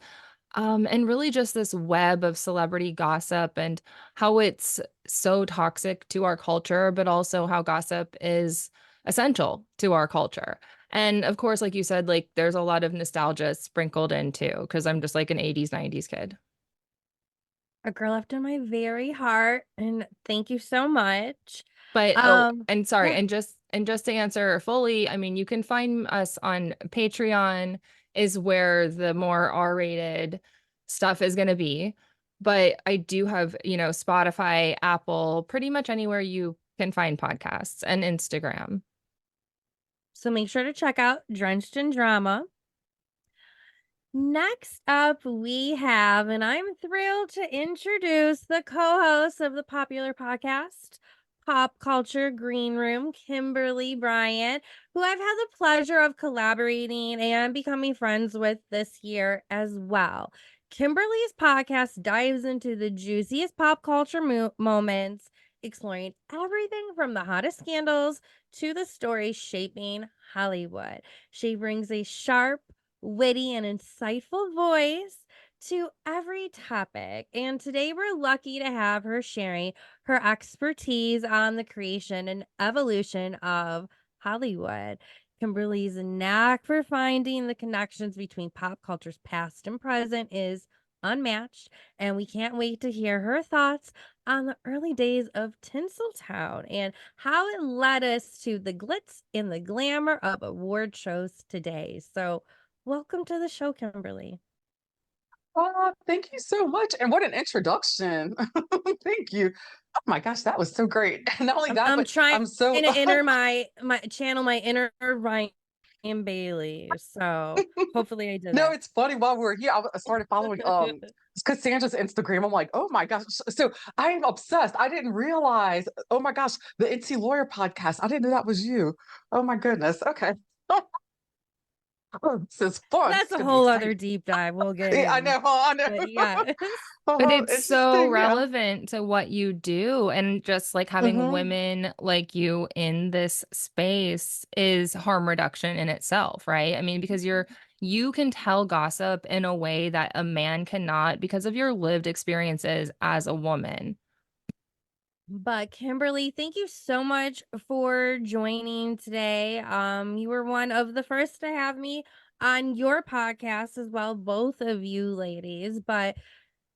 and really just this web of celebrity gossip and how it's so toxic to our culture, but also how gossip is essential to our culture. And of course, like you said, like there's a lot of nostalgia sprinkled in too, because I'm just like an 80s, 90s kid. A girl after my very heart, and thank you so much. But and sorry, Yeah, and just to answer fully, I mean, you can find us on Patreon is where the more R-rated stuff is going to be. But I do have, Spotify, Apple, pretty much anywhere you can find podcasts and Instagram. so make sure to check out Drenched in Drama. Next up, we have, and I'm thrilled to introduce the co host of the popular podcast, Pop Culture Green Room, Kimberly Bryant, who I've had the pleasure of collaborating and becoming friends with this year as well. Kimberly's podcast dives into the juiciest pop culture moments, exploring everything from the hottest scandals to the stories shaping Hollywood. She brings a sharp, witty, and insightful voice to every topic. And today we're lucky to have her sharing her expertise on the creation and evolution of Hollywood. Kimberly's knack for finding the connections between pop culture's past and present is unmatched, and we can't wait to hear her thoughts on the early days of Tinseltown and how it led us to the glitz and the glamour of award shows today. So, welcome to the show, Kimberly. Thank you so much. And what an introduction. Thank you. Oh my gosh, that was so great. Not only that, I'm but trying I'm so to enter my channel, my inner Ryan Bailey. So hopefully I did no, that. it's funny. While we were here, I started following Cassandra's Instagram. I'm like, oh my gosh. So I am obsessed. I didn't realize, oh my gosh, the NC Lawyer podcast. I didn't know that was you. Oh my goodness. Okay. This is fun. That's It's a gonna be whole other exciting. deep dive we'll get Yeah, I in. know. I know. But yes. But it's so Interesting. Yeah. relevant to what you do. And just like having Hmm. women like you in this space is harm reduction in itself, right? I mean, because you can tell gossip in a way that a man cannot because of your lived experiences as a woman. But Kimberly, thank you so much for joining today. You were one of the first to have me on your podcast as well, both of you ladies. But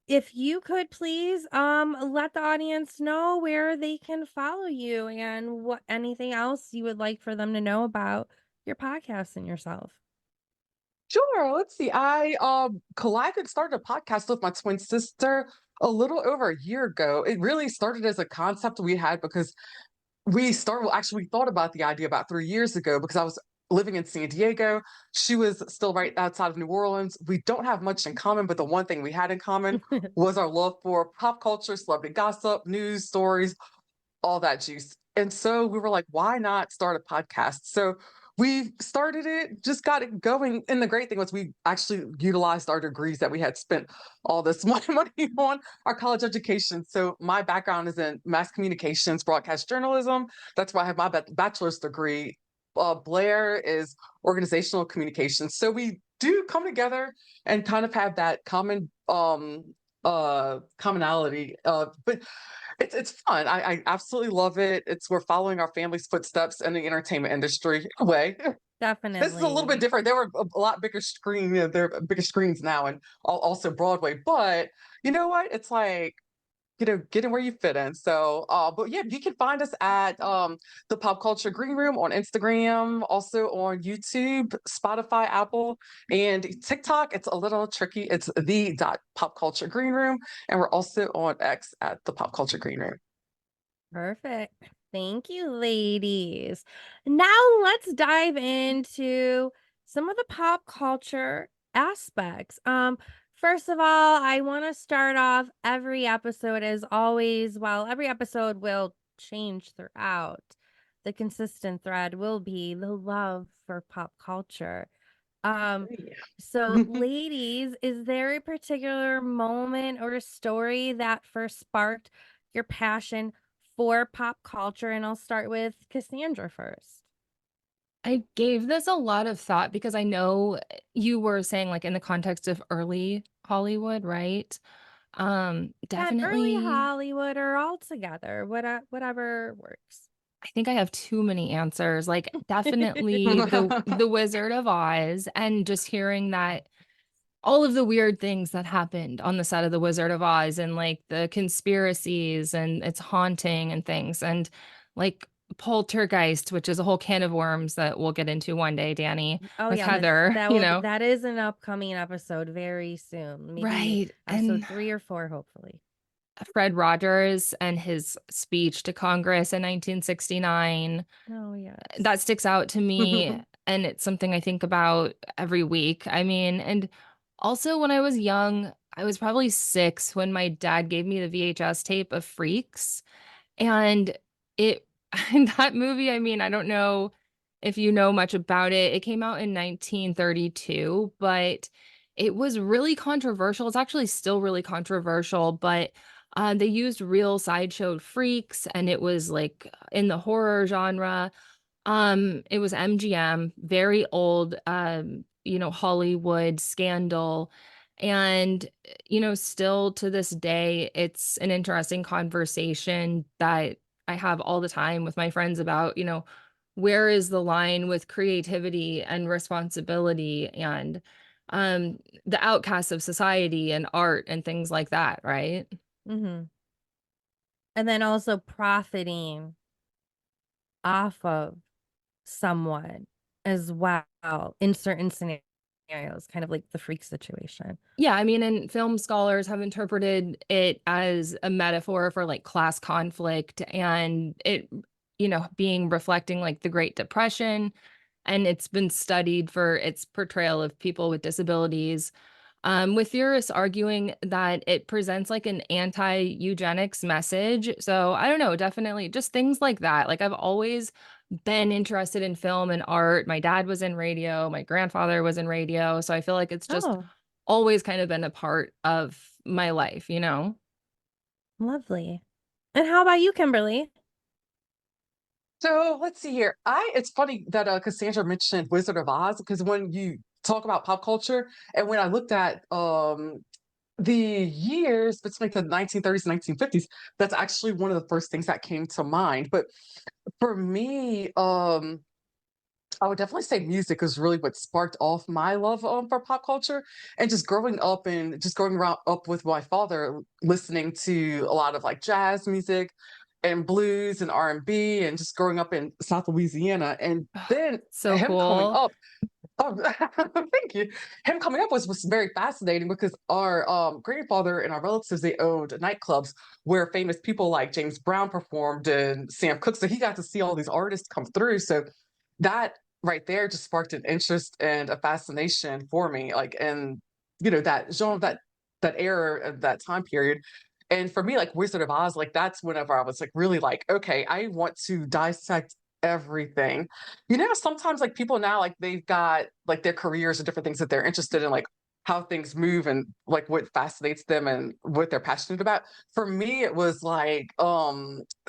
if you could please let the audience know where they can follow you and what anything else you would like for them to know about your podcast and yourself. Sure. Let's see. I collided started a podcast with my twin sister a little over a year ago. It really started as a concept we had because we thought about the idea about 3 years ago because I was living in San Diego. She was still right outside of New Orleans. We don't have much in common, but the one thing we had in common was our love for pop culture, celebrity gossip, news stories, all that juice. And so we were like, why not start a podcast? So we started it, just got it going. And the great thing was we actually utilized our degrees that we had spent all this money on our college education. So my background is in mass communications, broadcast journalism. That's why I have my bachelor's degree. Blair is organizational communications. So we do come together and kind of have that commonality. But it's fun. I absolutely love it. We're following our family's footsteps in the entertainment industry in a way. This is a little bit Definitely. different. There were a lot bigger screen. There are bigger screens now, and also Broadway. But you know what? It's like getting where you fit in. So, but yeah, you can find us at the Pop Culture Green Room on Instagram, also on YouTube, Spotify, Apple, and TikTok. It's a little tricky. It's the dot Pop Culture Green Room, and we're also on X at the Pop Culture Green Room. Perfect. Thank you, ladies. Now let's dive into some of the pop culture aspects. First of all, I want to start off every episode as always. While every episode will change throughout, the consistent thread will be the love for pop culture. So ladies, is there a particular moment or a story that first sparked your passion for pop culture? And I'll start with Cassandra first. I gave this a lot of thought because I know you were saying like in the context of early Hollywood, right? At early Definitely. Hollywood or all together, whatever works. I think I have too many answers. Like definitely the Wizard of Oz and just hearing that all of the weird things that happened on the set of the Wizard of Oz and like the conspiracies and it's haunting and things and like Poltergeist, which is a whole can of worms that we'll get into one day, Danny, Oh with yeah, Heather, that is an upcoming episode very soon. Maybe Right. episode And 3 or 4, hopefully. Fred Rogers and his speech to Congress in 1969. Oh yes. That sticks out to me. And it's something I think about every week. I mean, and also when I was young, I was probably 6 when my dad gave me the VHS tape of Freaks. And it, that movie, I mean, I don't know if you know much about it. It came out in 1932, but it was really controversial. It's actually still really controversial, but they used real sideshow freaks and it was like in the horror genre. It was MGM, very old, Hollywood scandal. And, still to this day, it's an interesting conversation that I have all the time with my friends about, where is the line with creativity and responsibility and the outcasts of society and art and things like that, right? Mm-hmm. And then also profiting off of someone as well in certain scenarios, kind of like the freak situation. Yeah, I mean, and film scholars have interpreted it as a metaphor for like class conflict and it, being reflecting like the Great Depression. And it's been studied for its portrayal of people with disabilities. With theorists arguing that it presents like an anti-eugenics message. So I don't know, definitely just things like that. Like I've always been interested in film and art. My dad was in radio, my grandfather was in radio. So I feel like it's just Oh, always kind of been a part of my life, you know? lovely. And how about you, Kimberly? So let's see here. It's funny that Cassandra mentioned Wizard of Oz, because when you talk about pop culture, and when I looked at the years between the 1930s and 1950s, that's actually one of the first things that came to mind. But for me, I would definitely say music is really what sparked off my love for pop culture, and just growing up and just growing around up with my father, listening to a lot of like jazz music and blues and R&B, and just growing up in South Louisiana, and then So him coming cool. up. Oh, thank you. Him coming up was very fascinating, because our grandfather and our relatives, they owned nightclubs where famous people like James Brown performed and Sam Cooke. So he got to see all these artists come through. So that right there just sparked an interest and a fascination for me, like, and that genre, that era of that time period. And for me, like Wizard of Oz, like that's whenever I was like really like, okay, I want to dissect everything. Sometimes like people now, like they've got like their careers and different things that they're interested in, like how things move and like what fascinates them and what they're passionate about. For me, it was like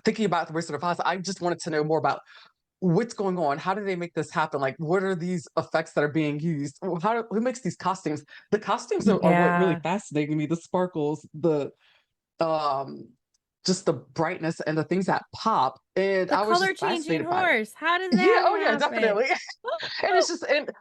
thinking about the Wizard of Oz, I just wanted to know more about what's going on. How do they make this happen? Like, what are these effects that are being used? Who makes these costumes? The costumes are what really Yeah. fascinated me. The sparkles, the um, just the brightness and the things that pop. And The I was color just changing fascinated by it. horse. How did Yeah. that Oh, yeah. happen? Definitely. And it's just and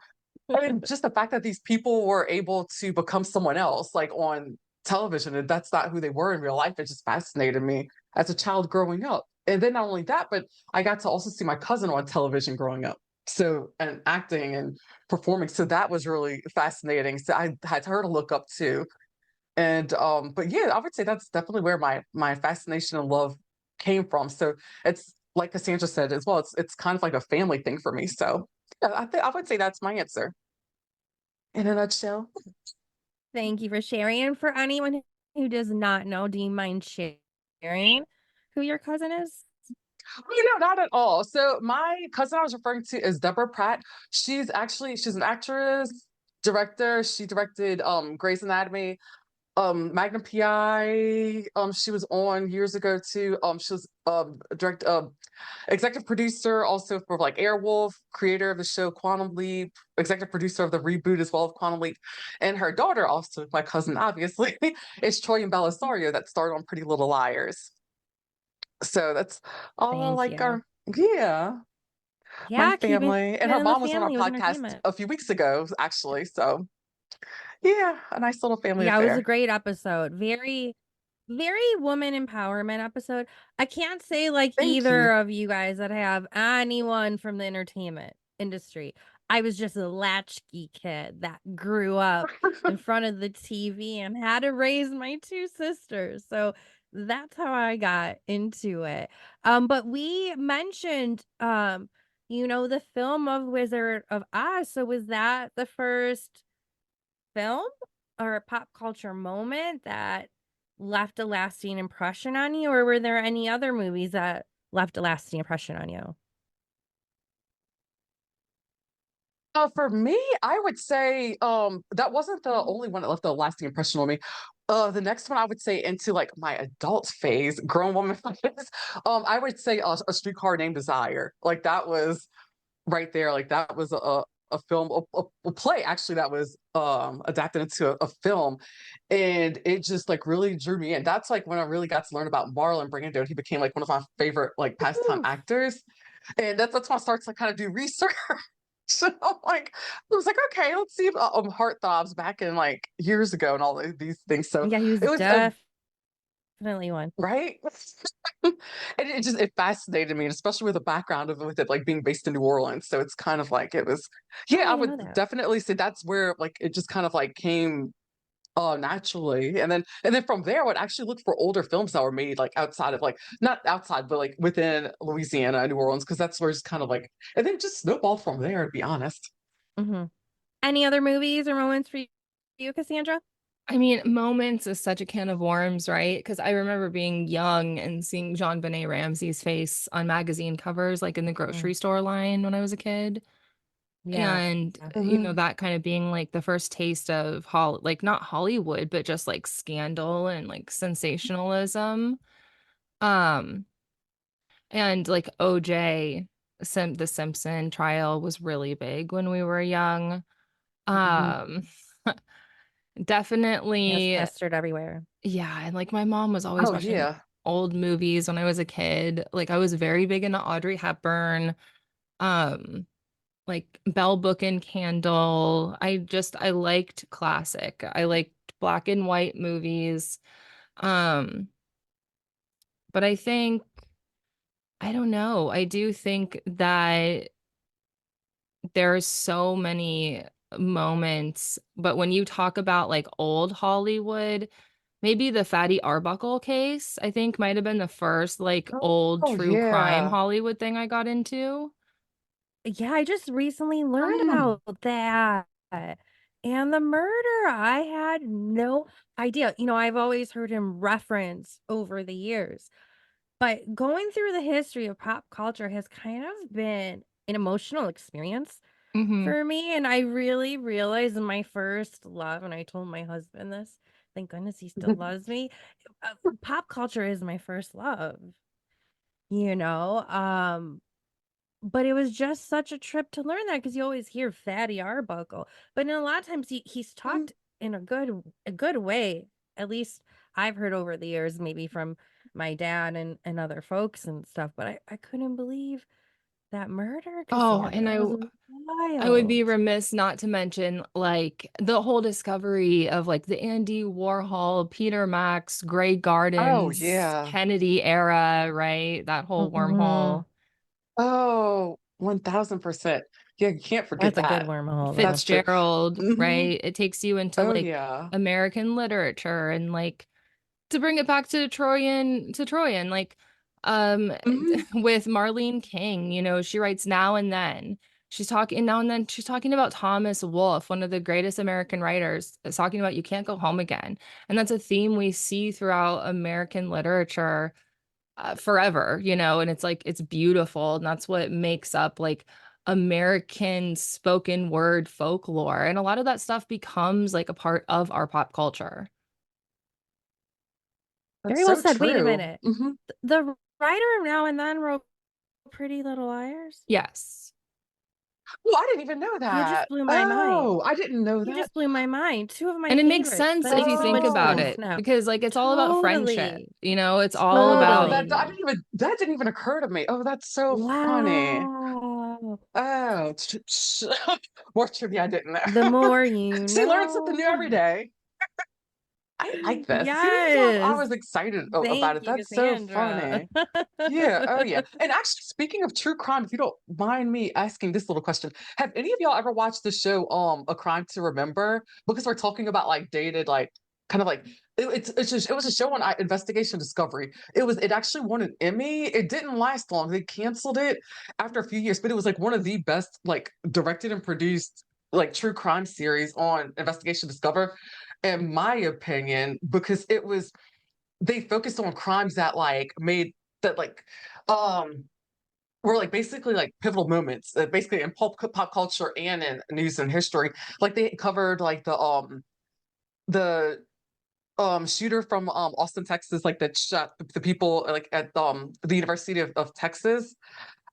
just the fact that these people were able to become someone else, like on television, and that's not who they were in real life. It just fascinated me as a child growing up. And then not only that, but I got to also see my cousin on television growing up. So, and acting and performing. So that was really fascinating. So I had her to look up to. And but yeah, I would say that's definitely where my fascination and love came from. So it's like Cassandra said as well, it's kind of like a family thing for me. So yeah, I would say that's my answer in a nutshell. Thank you for sharing. And for anyone who does not know, do you mind sharing who your cousin is? Not at all. So my cousin I was referring to is Deborah Pratt. She's an actress, director. She directed Grey's Anatomy, Magnum PI. She was on years ago too. She was executive producer also for like Airwolf, creator of the show Quantum Leap, executive producer of the reboot as well of Quantum Leap. And her daughter, also my cousin, obviously, is Troy and Bellisario, that starred on Pretty Little Liars. So that's all Thank like you. yeah, my Yeah, keeping family. And it her in the mom was on our family with podcast entertainment. a few weeks ago, actually. So yeah, a nice little family Yeah, it was a affair. great episode. Very, very woman empowerment episode. I can't say like Thank you. either of you guys that have anyone from the entertainment industry. I was just a latchkey kid that grew up in front of the TV and had to raise my two sisters. So that's how I got into it. But we mentioned the film of Wizard of Oz. So was that the first film or a pop culture moment that left a lasting impression on you, or were there any other movies that left a lasting impression on you? For me, I would say that wasn't the only one that left a lasting impression on me. The next one I would say into like my adult phase, grown woman phase, I would say a streetcar named Desire. Like that was right there. Like that was a film, a play actually that was adapted into a film, and it just like really drew me in. That's like when I really got to learn about Marlon Brando. He became like one of my favorite like pastime Ooh. actors, and that's when I started to kind of do research. So I'm like, I was like, okay, let's see about heartthrobs back in like years ago and all these things. So Yeah, he was it was definitely one. right. And it fascinated me, and especially with the background of it, with it like being based in New Orleans. So it's kind of like it was, Oh, yeah, I I didn't would know that. definitely say that's where like it just kind of like came naturally. And then from there I would actually look for older films that were made like outside of like not outside, but like within Louisiana, New Orleans, because that's where it's kind of like, and then just snowballed from there, to be honest. Hmm. Any other movies or moments for you, Cassandra? I mean, Moments is such a can of worms, right? Because I remember being young and seeing John Benet Ramsey's face on magazine covers, like in the Mm, grocery store line when I was a kid. yeah. And, Mhm. that kind of being like the first taste of like not Hollywood, but just like scandal and like sensationalism. Um, and like OJ, the Simpson trial was really big when we were young. Mhm. Um, Yes, definitely. plastered everywhere. Yeah, and like my mom was always Oh watching yeah. old movies when I was a kid. Like I was very big into Audrey Hepburn, um, like Bell Book and Candle. I liked classic. I liked black and white movies. Um, but I don't know. I do think that there's so many moments, but when you talk about like old Hollywood, maybe the Fatty Arbuckle case, I think might have been the first like old Oh true crime yeah. Hollywood thing I got into. Yeah, I just recently learned Mm. about that. And the murder, I had no idea. I've always heard him reference over the years, but going through the history of pop culture has kind of been an emotional experience Hmm. for me. And I really realized my first love, and I told my husband this, thank goodness he still loves me. Pop culture is my first love, you know? But it was just such a trip to learn that because you always hear Fatty Arbuckle, but in a lot of times he's talked in a good way. At least I've heard over the years, maybe from my dad and other folks and stuff. But I couldn't believe that murder, Oh, Cassandra. and That was I would be wild. remiss not to mention like the whole discovery of like the Andy Warhol, Peter Max, Grey Oh Gardens, yeah. Kennedy era, right? That whole Mhm. wormhole. Oh, 1000%. Yeah, you can't forget That's a good that. wormhole, though. That's true. Fitzgerald, Hmm. right? It takes you into Oh like yeah. American literature and like to bring it back to Troyan, like um Hmm. with Marlene King, she writes Now and Then. She's talking now and then she's talking about Thomas Wolfe, one of the greatest American writers, is talking about you can't go home again. And that's a theme we see throughout American literature forever, and it's like it's beautiful, and that's what makes up like American spoken word folklore. And a lot of that stuff becomes like a part of our pop culture. That's Very well so said. Wait a true. minute. Hmm. The writer of Now and Then wrote Pretty Little Liars? Yes. Oh, I didn't even know You just that. blew my mind. Oh, I didn't know You that. just blew my mind. Two of my And it makes favorites. sense That if makes you so think much about Oh. sense it, now. because like it's all about friendship. Totally. It's all Oh, about that Totally. that didn't even occur to me. Oh, that's so funny. Wow. Oh, more trivia I didn't The know. more you See, learn something know. new every day. I like this. See, this is why I Yes. was excited about Thank it. you, That's so Cassandra. funny. Yeah, oh yeah. And actually, speaking of true crime, if you don't mind me asking this little question, have any of y'all ever watched the show A Crime to Remember? Because we're talking about like dated, like kind of like it was a show on investigation discovery. It actually won an Emmy. It didn't last long. They canceled it after a few years, but it was like one of the best like directed and produced like true crime series on investigation discover, in my opinion, because it was they focused on crimes that like made that like um were like basically like pivotal moments, basically in pop culture and in news and history. Like they covered like the shooter from Austin, Texas, like that shot the people like at the University of Texas.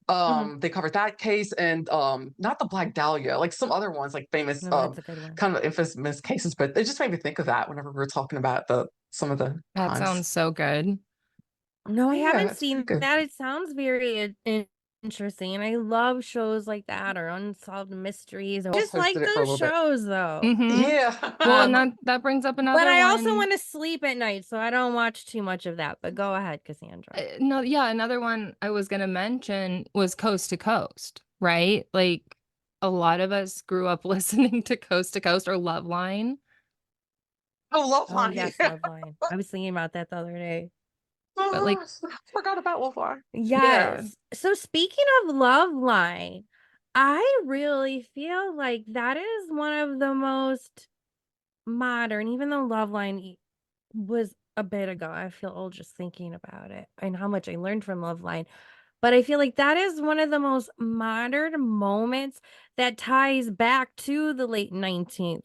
Mhm. They covered that case and not the Black Dahlia, like some other ones, like famous No, that's a good one. kind of infamous cases. But it just made me think of that whenever we were talking about the some of the that crimes. sounds so good. No, I Yeah, haven't that's pretty seen good. that. It sounds very interesting, and I love shows like that or unsolved mysteries. I Almost just hosted like it for a those little bit. shows, though. Hmm. Well, and Yeah. that brings up But another I also one. want to sleep at night, so I don't watch too much of that. But go ahead, Cassandra. No, yeah, another one I was gonna mention was Coast to Coast, right? Like a lot of us grew up listening to Coast or Loveline. Oh, Love Oh Line. yes, Loveline. I was thinking about that the other day. But like, I forgot about Love Line. yeah. Yes. So speaking of Loveline, I really feel like that is one of the most modern, even though Loveline was a bit ago. I feel old just thinking about it and how much I learned from Loveline. But I feel like that is one of the most modern moments that ties back to the late 19th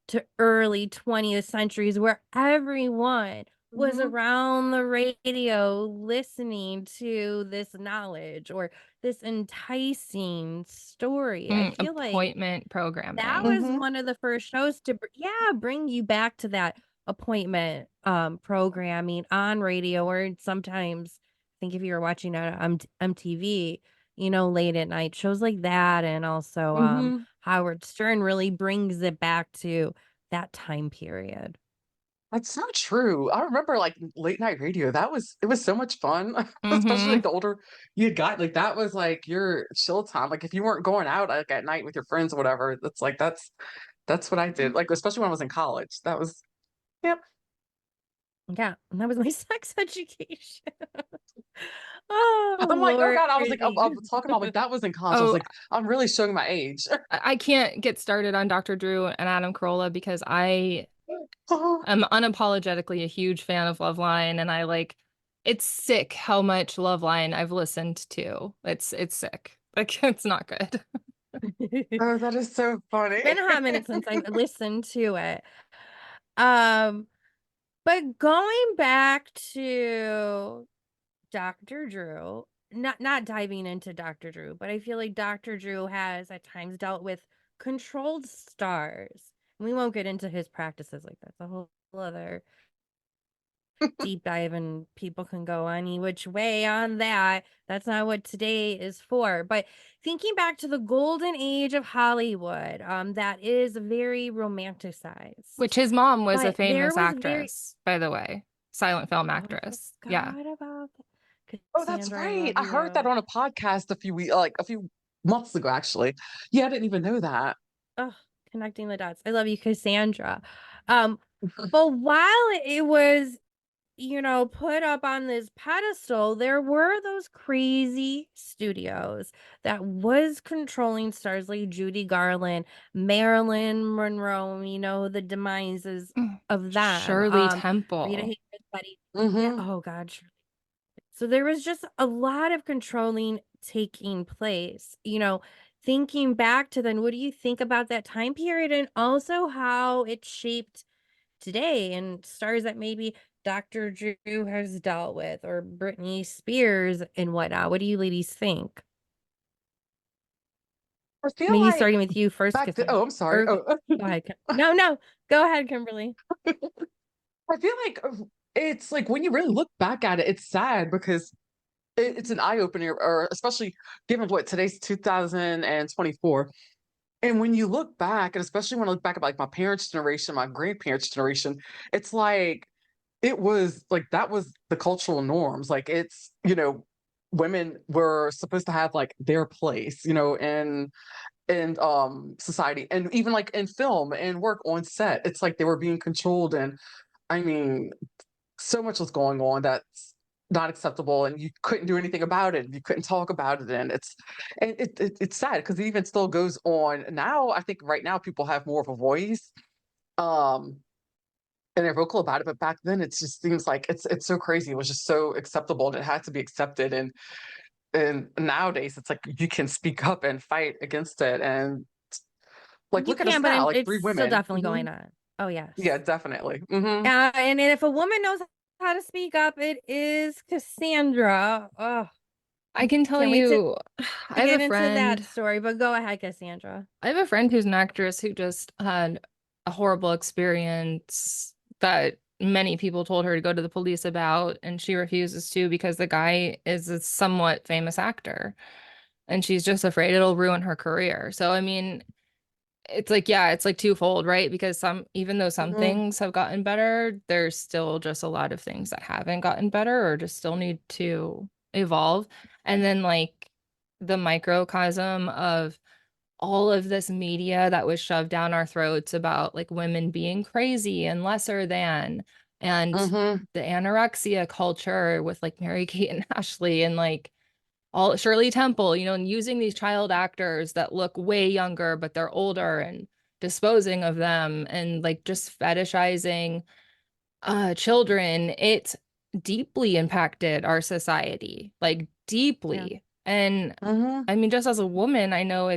to early 20th centuries, where everyone was Mhm. around the radio listening to this knowledge or this enticing story. I feel like Appointment that programming. was Mhm. one of the first shows to bring you back to that appointment, programming on radio, or sometimes I think if you were watching it on MTV, late at night, shows like that, and also, Mhm. Howard Stern really brings it back to that time period. That's so true. I remember like late night radio. It was so much fun, especially Mm-hmm. like the older you got. Like that was like your chill time. Like if you weren't going out like at night with your friends or whatever, that's what I did. Like especially when I was in college. That was yep. Yeah, and that was my sex education. Oh, I'm like, oh God, I lordy. was talking about like that was in college. I was Oh, like, I'm really showing my age. I can't get started on Dr. Drew and Adam Carolla because I am unapologetically a huge fan of Loveline, and I like it's sick how much Loveline I've listened to. It's sick. Like it's not good. It's Oh, that is so funny. been a hot minute since I listened to it. Um, but going back to Dr. Drew, not diving into Dr. Drew, but I feel like Dr. Drew has at times dealt with controlled stars. We won't get into his practices, like that's a whole other deep dive, and people can go any which way on that. That's not what today is for. But thinking back to the golden age of Hollywood, that is very romanticized. Which his mom was a But there famous was very actress, by the way. Silent film oh, I actress. Yeah. forgot about that. Oh, that's Cassandra, I right. love I heard that you. on a podcast a few months ago, actually. Yeah, I didn't even know that. Oh, connecting the dots. I love you, Cassandra. Um, but while it was, put up on this pedestal, there were those crazy studios that was controlling stars like Judy Garland, Marilyn Monroe, the demises Mm. of them. Shirley Rita Temple. Hayworth, Betty. Yeah. Hmm. Oh God. So there was just a lot of controlling taking place. Thinking back to then, what do you think about that time period, and also how it shaped today and stars that maybe Dr. Drew has dealt with, or Britney Spears and whatnot? What do you ladies think? I feel Maybe like starting with you first, back then, Cassandra. oh, I'm sorry. Or Oh, go ahead. No, no. Go ahead, Kimberly. I feel like it's like when you really look back at it, it's sad because it's an eye opener, or especially given what today's 2024. And when you look back, and especially when I look back at like my parents' generation, my grandparents' generation, it's like it was like that was the cultural norms. Like women were supposed to have like their place, in society, and even like in film and work on set. It's like they were being controlled, and I mean, so much was going on that's not acceptable, and you couldn't do anything about it. You couldn't talk about it, and it's sad because it even still goes on now. I think right now people have more of a voice, um, and they're vocal about it. But back then, it just seems like it's so crazy. It was just so acceptable, and it had to be accepted. And nowadays, it's like you can speak up and fight against it. And like, You look at us can, but now, like it's three still women. definitely going on. Oh, yes. Yeah, definitely. Hmm. And if a woman knows how to speak up, it is Cassandra. Oh, I can tell can't wait to you, I have get a into that friend. story, but go ahead, Cassandra. I have a friend who's an actress who just had a horrible experience that many people told her to go to the police about, and she refuses to because the guy is a somewhat famous actor, and she's just afraid it'll ruin her career. So, I mean, it's like, yeah, it's like twofold, right? Because even though some Hmm. things have gotten better, there's still just a lot of things that haven't gotten better or just still need to evolve. And then, like, the microcosm of all of this media that was shoved down our throats about like women being crazy and lesser than, and Hmm. the anorexia culture with like Mary Kate and Ashley, and like all Shirley Temple, and using these child actors that look way younger, but they're older, and disposing of them and like just fetishizing children, it deeply impacted our society, like Yeah. deeply. And Mm-hmm. I mean, just as a woman, I know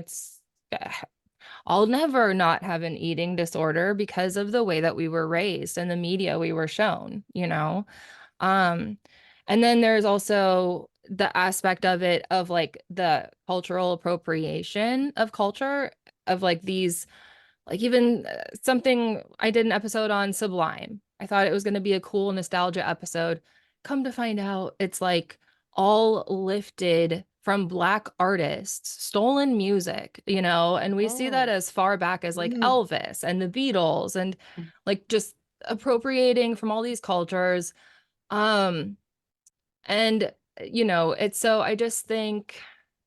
I'll never not have an eating disorder because of the way that we were raised and the media we were shown, you know? Um, and then there's also the aspect of it of like the cultural appropriation of culture, of like these, like even something I did an episode on Sublime. I thought it was going to be a cool nostalgia episode. Come to find out, it's like all lifted from Black artists, stolen music, you know, and we see that Oh. as far back as like Mm. Elvis and the Beatles and like just appropriating from all these cultures. Um, and you know, it's so I just think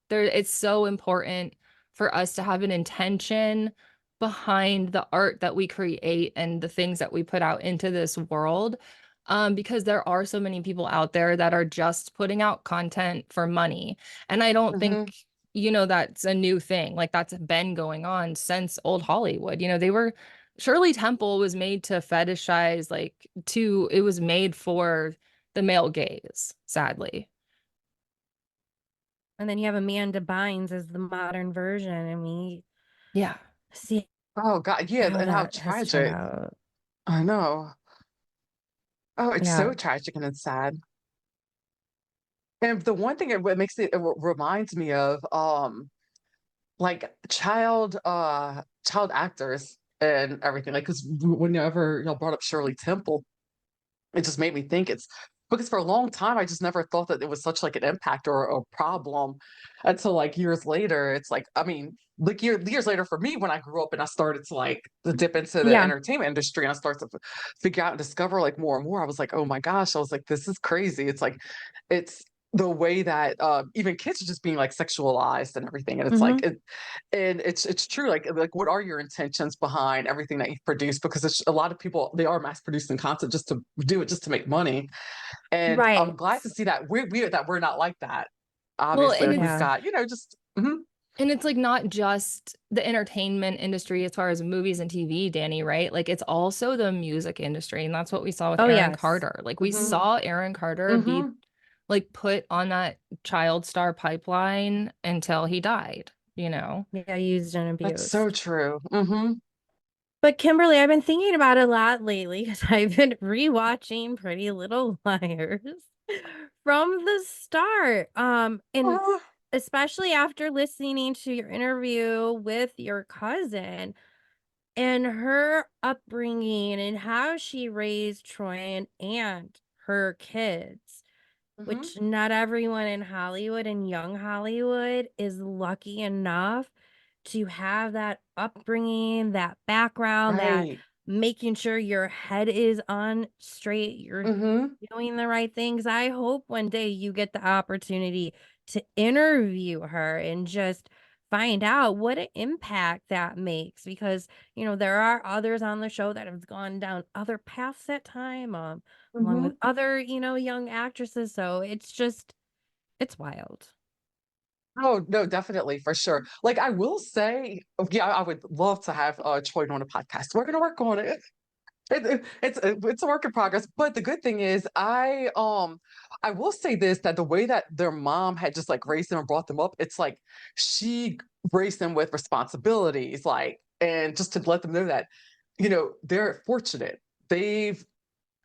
it's so important for us to have an intention behind the art that we create and the things that we put out into this world. Because there are so many people out there that are just putting out content for money. And I don't Mm-hmm. think, you know, that's a new thing. Like that's been going on since old Hollywood. You know, they were Shirley Temple was made to fetishize, like it was made for the male gaze, sadly. And then you have Amanda Bynes as the modern version, and we Yeah. see Oh God, yeah, how and how that has turned tragic. out. I know. Oh, it's Yeah. so tragic and it's sad. And the one thing what makes it reminds me of, like child actors and everything. Like, because whenever y'all brought up Shirley Temple, it just made me think it's because for a long time I just never thought that it was such like an impact or a problem until like years later. It's like, I mean, like years later for me when I grew up and I started to like to dip into the Yeah. entertainment industry and I started to figure out and discover like more and more. I was like, oh my gosh, I was like, this is crazy. It's like it's the way that even kids are just being like sexualized and everything. And it's like Hmm. and it's true. Like what are your intentions behind everything that you produce? Because it's a lot of people, they are mass producing content just to do it just to make money. And I'm Right. glad to see that we're not like that. Well, Obviously, and like we've Yeah. got, just and it's like not just the entertainment industry as far as movies and TV, Danny, right? Like it's also the music industry. And that's what we saw with Oh, Aaron yes. Carter. Like we hmm saw Aaron Carter be hmm like put on that child star pipeline until he died, you know? Yeah, used and that's so abused. true. But Kimberly, I've been thinking about it a lot lately because I've been rewatching Pretty Little Liars from the start. And especially after listening to your interview with your cousin and her upbringing and how she raised Troy and her kids, hmm which not everyone in Hollywood and young Hollywood is lucky enough to have that upbringing, that background, that Right. making sure your head is on straight, you're hmm doing the right things. I hope one day you get the opportunity to interview her and just find out what an impact that makes because there are others on the show that have gone down other paths at time along with hmm other young actresses, so it's wild. Oh no, definitely for sure. Like I will say, yeah, I would love to have Troy on a podcast. We're gonna work on it. It's a work in progress, but the good thing is I will say this, that the way that their mom had just like raised them and brought them up, it's like she raised them with responsibilities, like, and just to let them know that they're fortunate. They've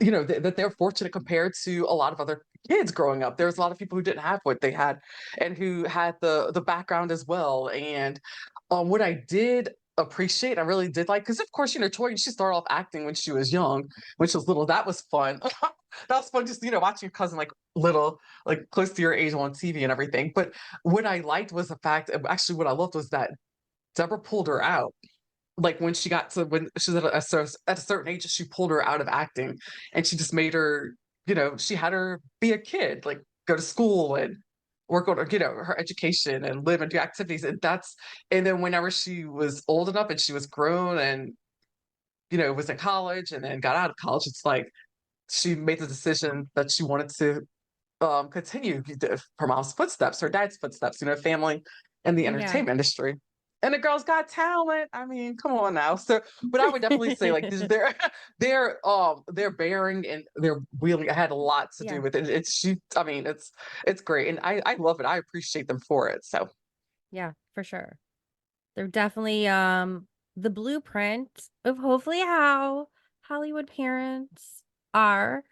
that they're fortunate compared to a lot of other kids growing up. There's a lot of people who didn't have what they had and who had the background as well. And what I did appreciate, I really did like, because of course, Troy, she started off acting when she was young, when she was little. That was fun. That was fun, just watching your cousin like little, like close to your age on TV and everything. But what I liked was the fact, actually, what I loved was that Deborah pulled her out, like when she got to when she was at a certain age, she pulled her out of acting, and she just made her, she had her be a kid, like go to school and work on her education and live and do activities, and then whenever she was old enough and she was grown and was in college and then got out of college, it's like she made the decision that she wanted to continue her mom's footsteps, her dad's footsteps, family and the Yeah. entertainment industry. And the girls got talent. I mean, come on now. So, but I would definitely say like this, their their bearing and their wheeling had a lot to do Yeah. with it. I mean, it's great, and I love it. I appreciate them for it. So, Yeah, for sure. They're definitely the blueprint of hopefully how Hollywood parents are.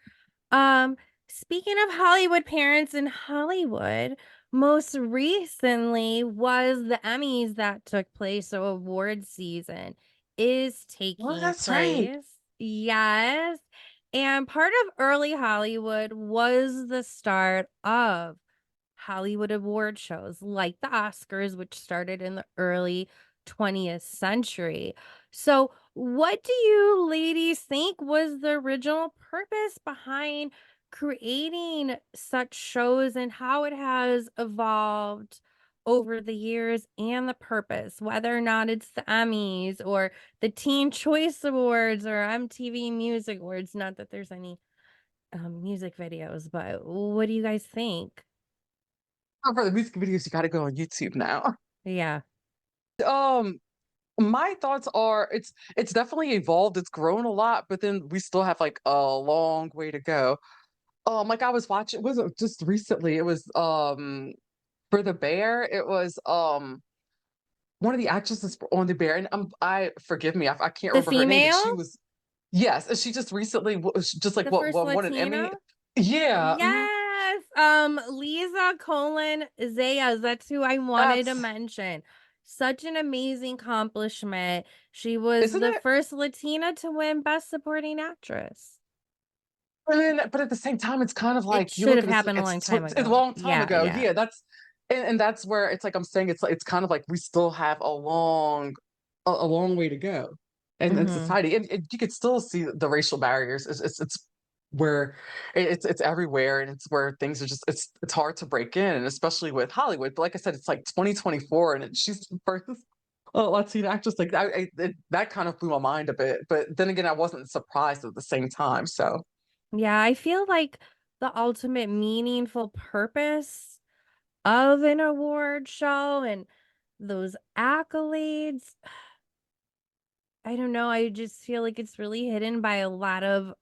Um, Speaking of Hollywood parents in Hollywood, most recently was the Emmys that took place, so award season is well, taking that's right. place. Yes. And part of early Hollywood was the start of Hollywood award shows like the Oscars, which started in the early 20th century. So, what do you ladies think was the original purpose behind creating such shows and how it has evolved over the years and the purpose, whether or not it's the Emmys or the Teen Choice Awards or MTV Music Awards? Not that there's any music videos, but what do you guys think? Oh, for the music videos, you got to go on YouTube now. Yeah. Um, my thoughts are it's definitely evolved. It's grown a lot, but then we still have like a long way to go. Like I was watching, was it just recently? It was for the Bear. It was one of the actresses on the Bear, and I forgive me, I can't The remember her name, but female? she was yes, and she just recently just like The first won an Emmy. Latina? Yeah, Yes. Lisa Colin Zayas. That's who I wanted to that's mention. Such an amazing accomplishment. She was isn't the it? first Latina to win Best Supporting Actress. But at the same time, it's kind of It like you should look have at it, happened a long time it's a ago. long time Yeah, ago. yeah. Yeah, and that's where it's like I'm saying it's kind of like we still have a long way to go in Mm-hmm. society, and you could still see the racial barriers. It's where it's everywhere, and it's where things are just it's hard to break in, and especially with Hollywood. But like I said, it's like 2024, and she's the first Latina actress. Like that kind of blew my mind a bit. But then again, I wasn't surprised at the same time. So. Yeah, I feel like the ultimate meaningful purpose of an award show and those accolades, I don't know, I just feel like it's really hidden by a lot of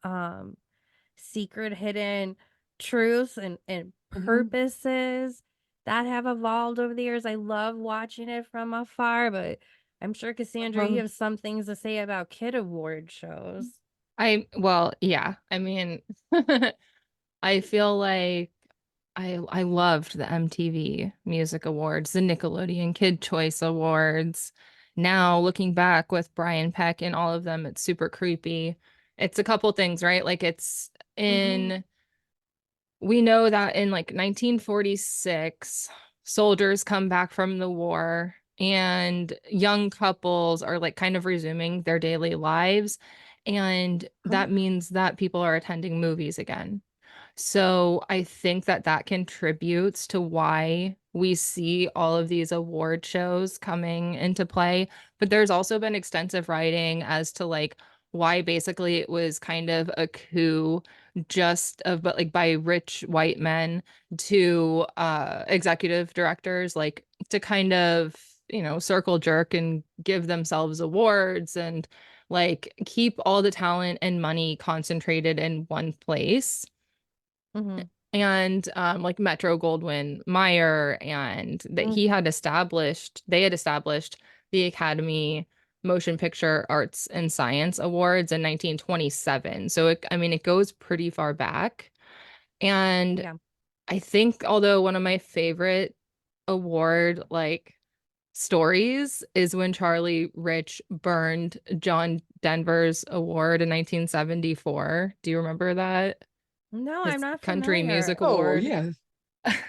secret hidden truths and Mhm. purposes that have evolved over the years. I love watching it from afar, but I'm sure Cassandra, you have some things to say about kid award shows. Well, yeah. I mean, I feel like I loved the MTV Music Awards, the Nickelodeon Kid Choice Awards. Now looking back with Brian Peck and all of them, it's super creepy. It's a couple things, right? Like it's Mhm. in we know that in like 1946, soldiers come back from the war and young couples are like kind of resuming their daily lives. And that means that people are attending movies again. So I think that that contributes to why we see all of these award shows coming into play. But there's also been extensive writing as to like why basically it was kind of a coup just of but like by rich white men to executive directors like to kind of circle jerk and give themselves awards and like keep all the talent and money concentrated in one place Mm-hmm. and like Metro Goldwyn Mayer and that they had established the Academy Motion Picture Arts and Science Awards in 1927. So I mean it goes pretty far back. And Yeah. I think although one of my favorite award like stories is when Charlie Rich burned John Denver's award in 1974. Do you remember that? No, I'm His not country music familiar. Oh, award. yeah.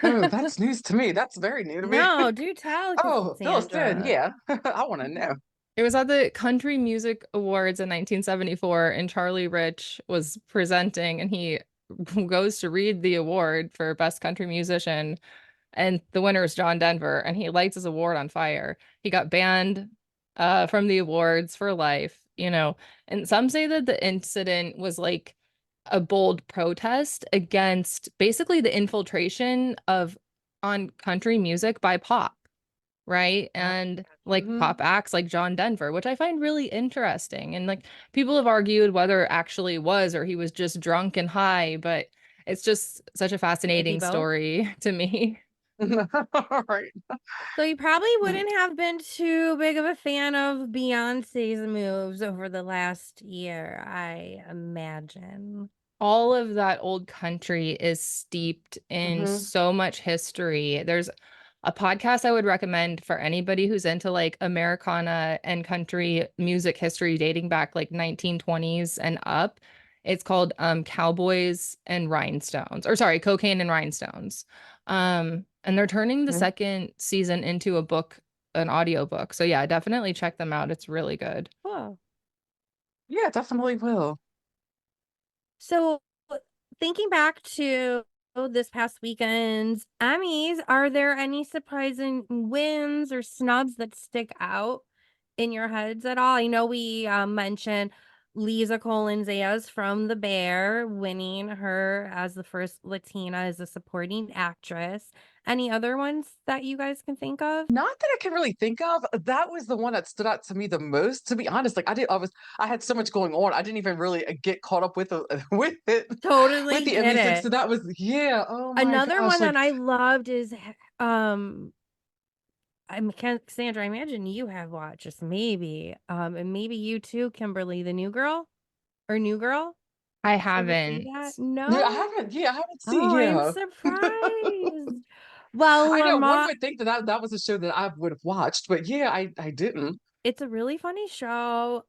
Oh, that is news to me. That's very new to me. No, do tell, Oh, fill us in. Cassandra. Yeah. I want to know. It was at the Country Music Awards in 1974, and Charlie Rich was presenting, and he goes to read the award for Best Country Musician, and the winner is John Denver, and he lights his award on fire. He got banned from the awards for life, and some say that the incident was like a bold protest against basically the infiltration of on country music by pop. right? And like Hmm. pop acts like John Denver, which I find really interesting. And like people have argued whether it actually was or he was just drunk and high, but it's just such a Maybe fascinating both. story to me. Right. So you probably wouldn't have been too big of a fan of Beyonce's moves over the last year, I imagine. All of that old country is steeped in Hmm. so much history. There's a podcast I would recommend for anybody who's into like Americana and country music history dating back like 1920s and up. It's called Cowboys and Rhinestones, or sorry, Cocaine and Rhinestones. And they're turning the second season into a book, an audiobook. So yeah, definitely check them out. It's really good. Cool. Yeah, definitely will. So thinking back to this past weekend's Emmys, are there any surprising wins or snubs that stick out in your heads at all? I know we mentioned Lisa Colin-Zayas from The Bear winning her as the first Latina as a supporting actress. Any other ones that you guys can think of? Not that I can really think of. That was the one that stood out to me the most. To be honest, like I had so much going on. I didn't even really get caught up with with it, with Totally the get Emmys. Like, so it. that was, yeah. Oh my Another gosh. one Like, that I loved is Cassandra, I imagine you have watched this, maybe. And maybe you too, Kimberly, the new girl or new girl. I Did you ever see haven't. that? yeah, I No? haven't. Yeah, I haven't seen. Oh, I'm Yeah. surprised. Well, I know one Lamont, would think that that was a show that I would have watched, but yeah, I didn't. it's a really funny show.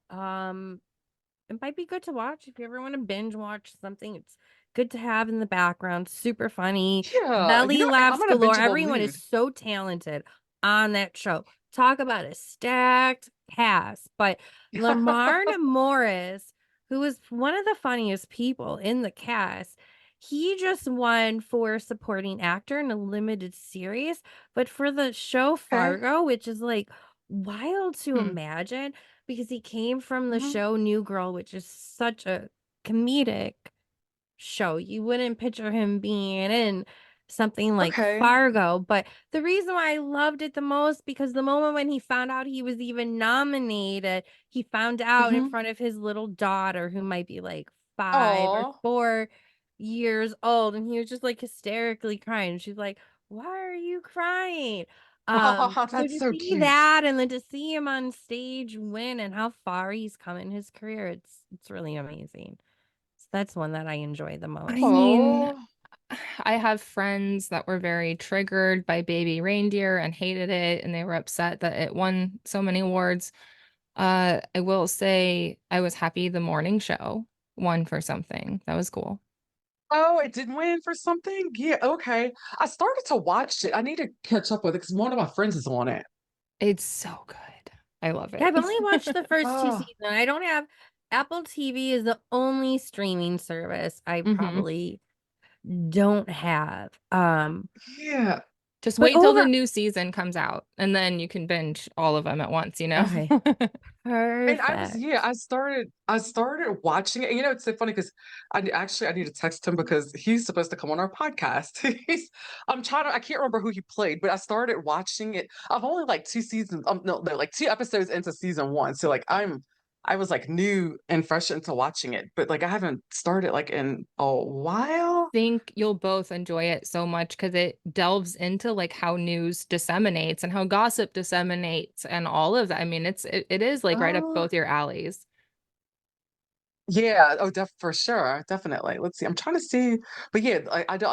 It might be good to watch if you ever want to binge watch something. It's good to have in the background. Super funny. Yeah, Belly I'm laughs in a galore. bingeable Everyone is mood. so talented on that show. Talk about a stacked cast. But Lamar Morris, who is one of the funniest people in the cast, he just won for supporting actor in a limited series. But for the show Okay. Fargo, which is like wild to Hmm. imagine, because he came from the Mhm. show New Girl, which is such a comedic show. You wouldn't picture him being in something like Okay. Fargo. But the reason why I loved it the most, because the moment when he found out he was even nominated, he found out in Hmm. front of his little daughter, who might be like 5 or 4 years old, and he was just like hysterically crying. She's like, "Why are you crying?" Oh, So that's to so see cute. that and then to see him on stage win and how far he's come in his career, it's really amazing. So that's one that I enjoy the I most. mean, Oh. I have friends that were very triggered by Baby Reindeer and hated it, and they were upset that it won so many awards. I will say I was happy the morning show won for something. That was cool. Oh, it did win for something? Yeah, okay. I started to watch it. I need to catch up with it because one of my friends is on it. It's so good. I love Yeah, it. I've only watched the first two Oh, seasons. I don't have Apple TV is the only streaming service I Hmm. probably don't have. yeah. Just But wait till the over new season comes out, and then you can binge all of them at once, you know? okay, And I was, perfect. yeah, I started watching it. And, it's so funny because I need to text him because he's supposed to come on our podcast. I can't remember who he played, but I started watching it. I've only like two seasons, no, like two episodes into season one. So like I was like new and fresh into watching it, but like I haven't started like in a while. Think you'll both enjoy it so much because it delves into like how news disseminates and how gossip disseminates and all of that. I mean, it is like right up Oh, both your alleys. yeah, oh, for sure, definitely. Let's see. I'm trying to see, but yeah, I don't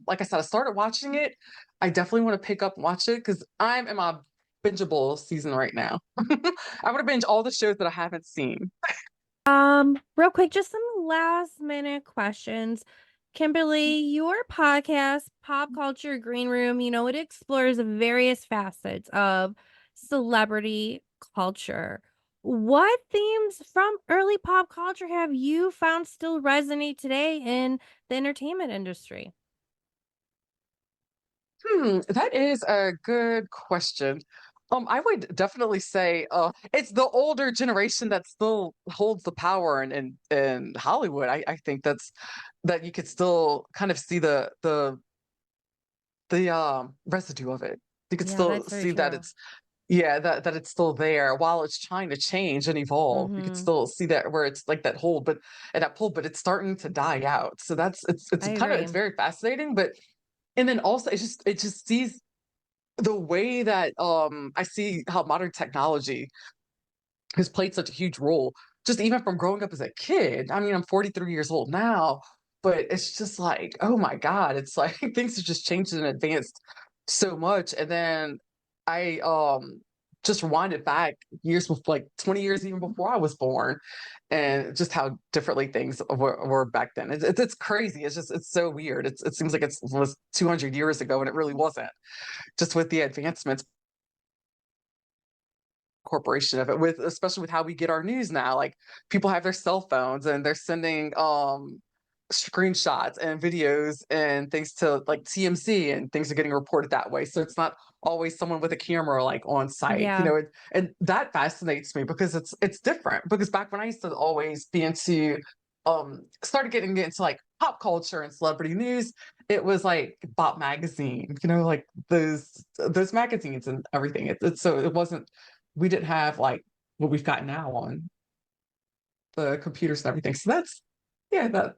like I said, I started watching it. I definitely want to pick up and watch it because I'm in my bingeable season right now. I want to binge all the shows that I haven't seen. Real quick, just some last minute questions. Kimberly, your podcast, Pop Culture Green Room, it explores various facets of celebrity culture. What themes from early pop culture have you found still resonate today in the entertainment industry? That is a good question. I would definitely say it's the older generation that still holds the power in Hollywood. I think that you could still kind of see the residue of it. You could Yeah, still that's very see that true. it's yeah, that it's still there while it's trying to change and evolve. You could Mm-hmm. still see that where it's like that hold, but and that pull, but it's starting to die out. So it's I kind of agree. it's very fascinating, but and then also it just sees the way that I see how modern technology has played such a huge role, just even from growing up as a kid. I mean, I'm 43 years old now, but it's just like, oh my God, it's like things have just changed and advanced so much. And then I just rewinded back years before, like 20 years even before I was born, and just how differently things were back then. It's crazy. It's just it's so weird. It seems like it was 200 years ago, and it really wasn't. Just with the advancements corporation of it, with especially with how we get our news now, like people have their cell phones and they're sending screenshots and videos and things to like TMC, and things are getting reported that way, so it's not always someone with a camera like on site, Yeah. and that fascinates me because it's different. Because back when I used to always be into started getting into like pop culture and celebrity news, it was like Bop magazine, like those magazines and everything. So it wasn't, we didn't have like what we've got now on the computers and everything. So yeah,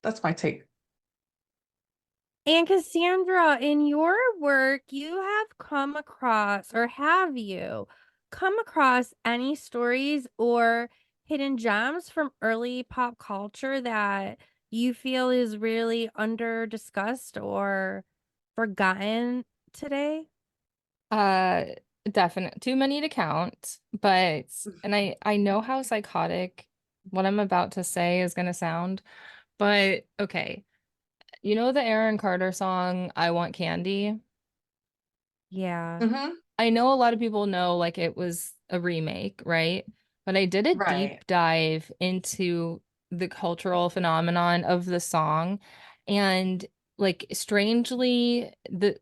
that's my take. And Cassandra, in your work, you have come across, or have you come across any stories or hidden gems from early pop culture that you feel is really under discussed or forgotten today? Uh, definite too many to count, but and I know how psychotic what I'm about to say is gonna sound, but okay. You know the Aaron Carter song I Want Candy? Yeah. Hmm. I know a lot of people know like it was a remake, right? But I did a Right. deep dive into the cultural phenomenon of the song, and like strangely the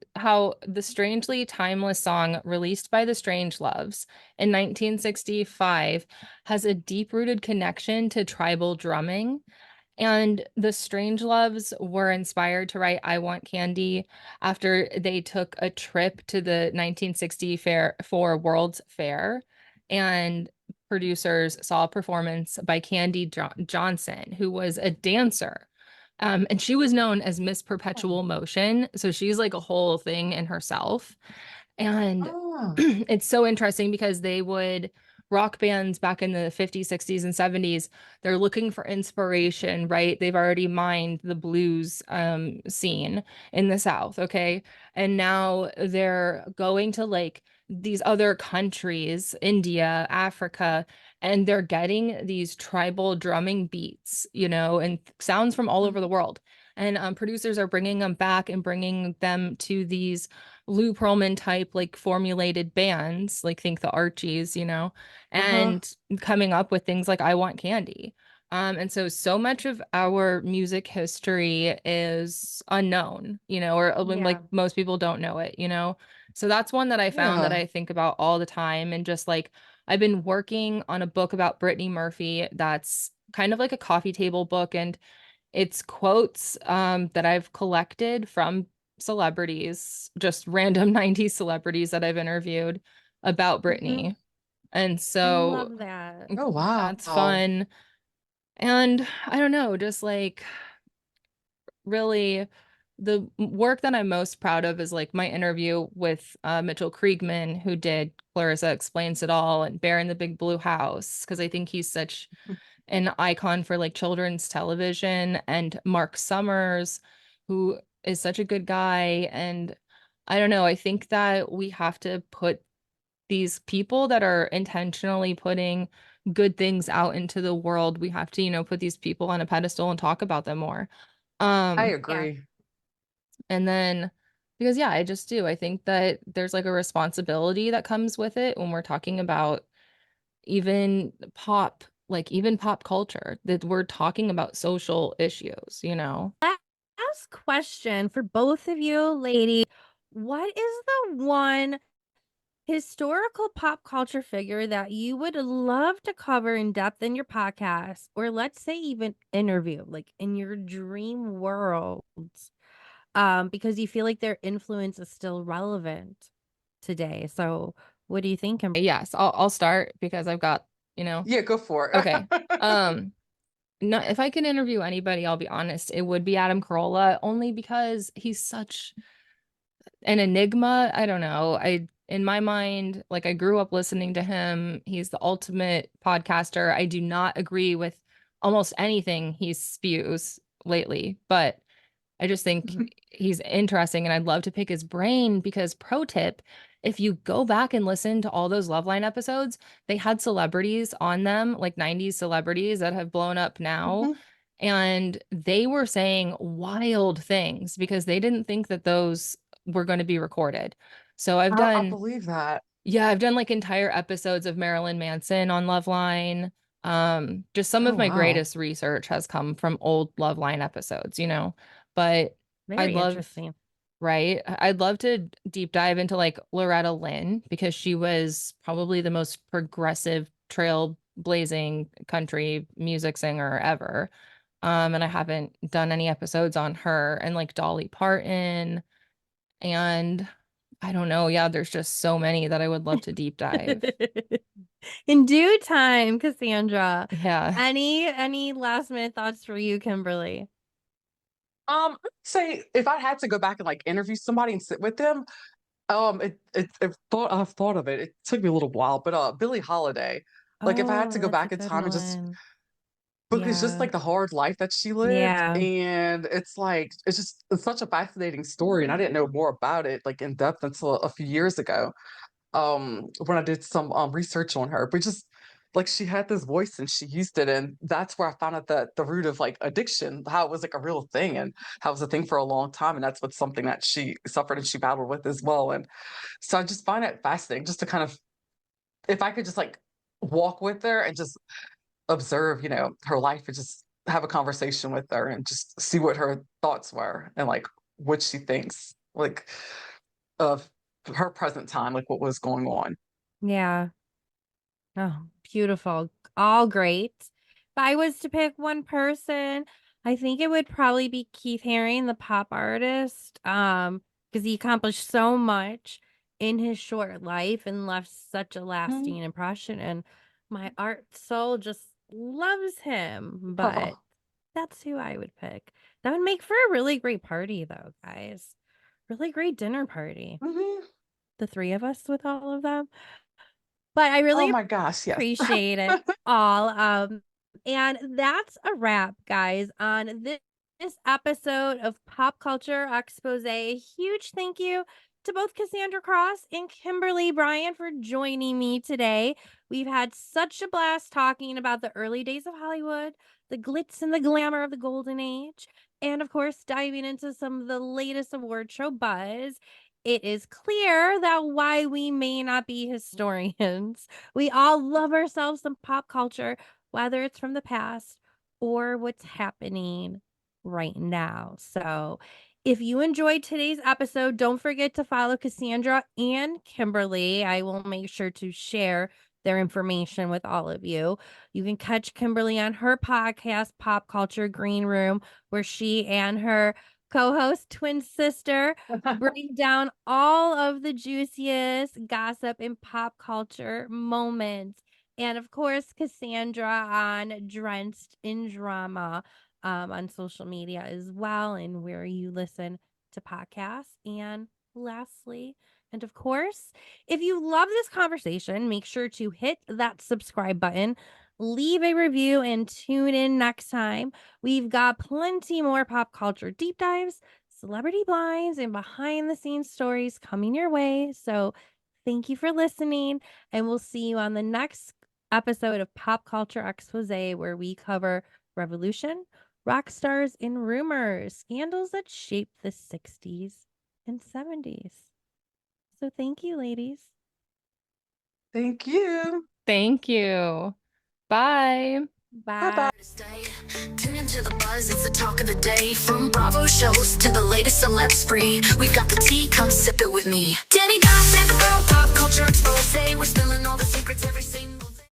strangely timeless song released by the Strangeloves in 1965 has a deep-rooted connection to tribal drumming. And the Strangeloves were inspired to write I Want Candy after they took a trip to the 1960 fair for World's Fair, and producers saw a performance by Candy Johnson, who was a dancer. And she was known as Miss Perpetual Motion. So she's like a whole thing in herself. And Oh. it's so interesting because they would rock bands back in the 50s, 60s, and 70s. They're looking for inspiration, right? They've already mined the blues scene in the South, okay? And now they're going to like these other countries, India, Africa, and they're getting these tribal drumming beats, and sounds from all over the world. And producers are bringing them back and bringing them to these Lou Pearlman type like formulated bands, like think the Archies, Uh-huh. and coming up with things like I Want Candy. And so much of our music history is unknown, or like Yeah. most people don't know it. So that's one that I found that Yeah. I think about all the time. And just like I've been working on a book about Brittany Murphy that's kind of like a coffee table book, and it's quotes that I've collected from celebrities, just random 90s celebrities that I've interviewed about Hmm. Britney. And I so love that. Oh that's wow. fun. And I don't know, just like really the work that I'm most proud of is like my interview with Mitchell Kriegman, who did Clarissa Explains It All and Bear in the Big Blue House, because I think he's such an icon for like children's television, and Mark Summers, who is such a good guy. And I don't know, I think that we have to put these people that are intentionally putting good things out into the world, we have to, put these people on a pedestal and talk about them more. I Yeah. agree. And then because yeah, I just do. I think that there's like a responsibility that comes with it when we're talking about even pop, like even pop culture, that we're talking about social issues. Last question for both of you, lady. What is the one historical pop culture figure that you would love to cover in depth in your podcast, or let's say even interview, like in your dream world? because you feel like their influence is still relevant today. So what do you think? Yes, I'll start because I've got, Yeah, go for it. okay. No, if I can interview anybody, I'll be honest, it would be Adam Carolla, only because he's such an enigma. I don't know. In my mind, like, I grew up listening to him. He's the ultimate podcaster. I do not agree with almost anything he spews lately, but I just think he's interesting and I'd love to pick his brain because, pro tip, if you go back and listen to all those Loveline episodes, they had celebrities on them, like 90s celebrities that have blown up now. Mhm. And they were saying wild things because they didn't think that those were going to be recorded. So I believe that. I've done like entire episodes of Marilyn Manson on Loveline. Just some Oh, of my wow. greatest research has come from old Loveline episodes, but I'd Very love, interesting. right? I'd love to deep dive into like Loretta Lynn because she was probably the most progressive trailblazing country music singer ever. And I haven't done any episodes on her, and like Dolly Parton, and I don't know. Yeah, there's just so many that I would love to deep dive. In due time, Cassandra. Yeah. Any last minute thoughts for you, Kimberly? I'd say if I had to go back and like interview somebody and sit with them, I've thought of it. It took me a little while, but Billie Holiday. Like if I had Oh, to go that's a back in good time and just one. because just Yeah. like the hard life that she lived, Yeah. and it's such a fascinating story, and I didn't know more about it like in depth until a few years ago. When I did some research on her, but just like she had this voice and she used it, and that's where I found out that the root of like addiction, how it was like a real thing and how it was a thing for a long time, and that's what's something that she suffered and she battled with as well. And so I just find it fascinating just to kind of, if I could just like walk with her and just observe, her life and just have a conversation with her and just see what her thoughts were and like what she thinks like of her present time, like what was going on. Yeah. Oh, beautiful. All great. If I was to pick one person, I think it would probably be Keith Haring, the pop artist. Because he accomplished so much in his short life and left such a lasting impression. And my art soul just loves him. But Oh. that's who I would pick. That would make for a really great party, though, guys. Really great dinner party. Mhm. The three of us with all of them. But I Oh really my gosh, yes. appreciate it all. And that's a wrap, guys, on this episode of Pop Culture Expose. A huge thank you to both Cassandra Crose and Kimberly Bryan for joining me today. We've had such a blast talking about the early days of Hollywood, the glitz and the glamour of the golden age, and of course, diving into some of the latest award show buzz. It is clear that while we may not be historians, we all love ourselves some pop culture, whether it's from the past or what's happening right now. So, if you enjoyed today's episode, don't forget to follow Cassandra and Kimberly. I will make sure to share their information with all of you. You can catch Kimberly on her podcast, Pop Culture Green Room, where she and her co-host twin sister break down all of the juiciest gossip and pop culture moments. And of course, Cassandra on Drenched in Drama on social media as well, and where you listen to podcasts. And lastly, and of course, if you love this conversation, make sure to hit that subscribe button, leave a review, and tune in next time. We've got plenty more pop culture deep dives, celebrity blinds, and behind the scenes stories coming your way. So thank you for listening, and we'll see you on the next episode of Pop Culture Expose, where we cover revolution, rock stars, and rumors, scandals that shaped the 60s and 70s. So thank you, ladies. Thank you. Thank you. Bye. Bye. Tune into the buzz, it's the talk of the day. From Bravo shows to the latest celeb spree. We've got the tea, come sip it with me. Danny Gossip Girl, Pop Culture Expose. We're spilling all the secrets every single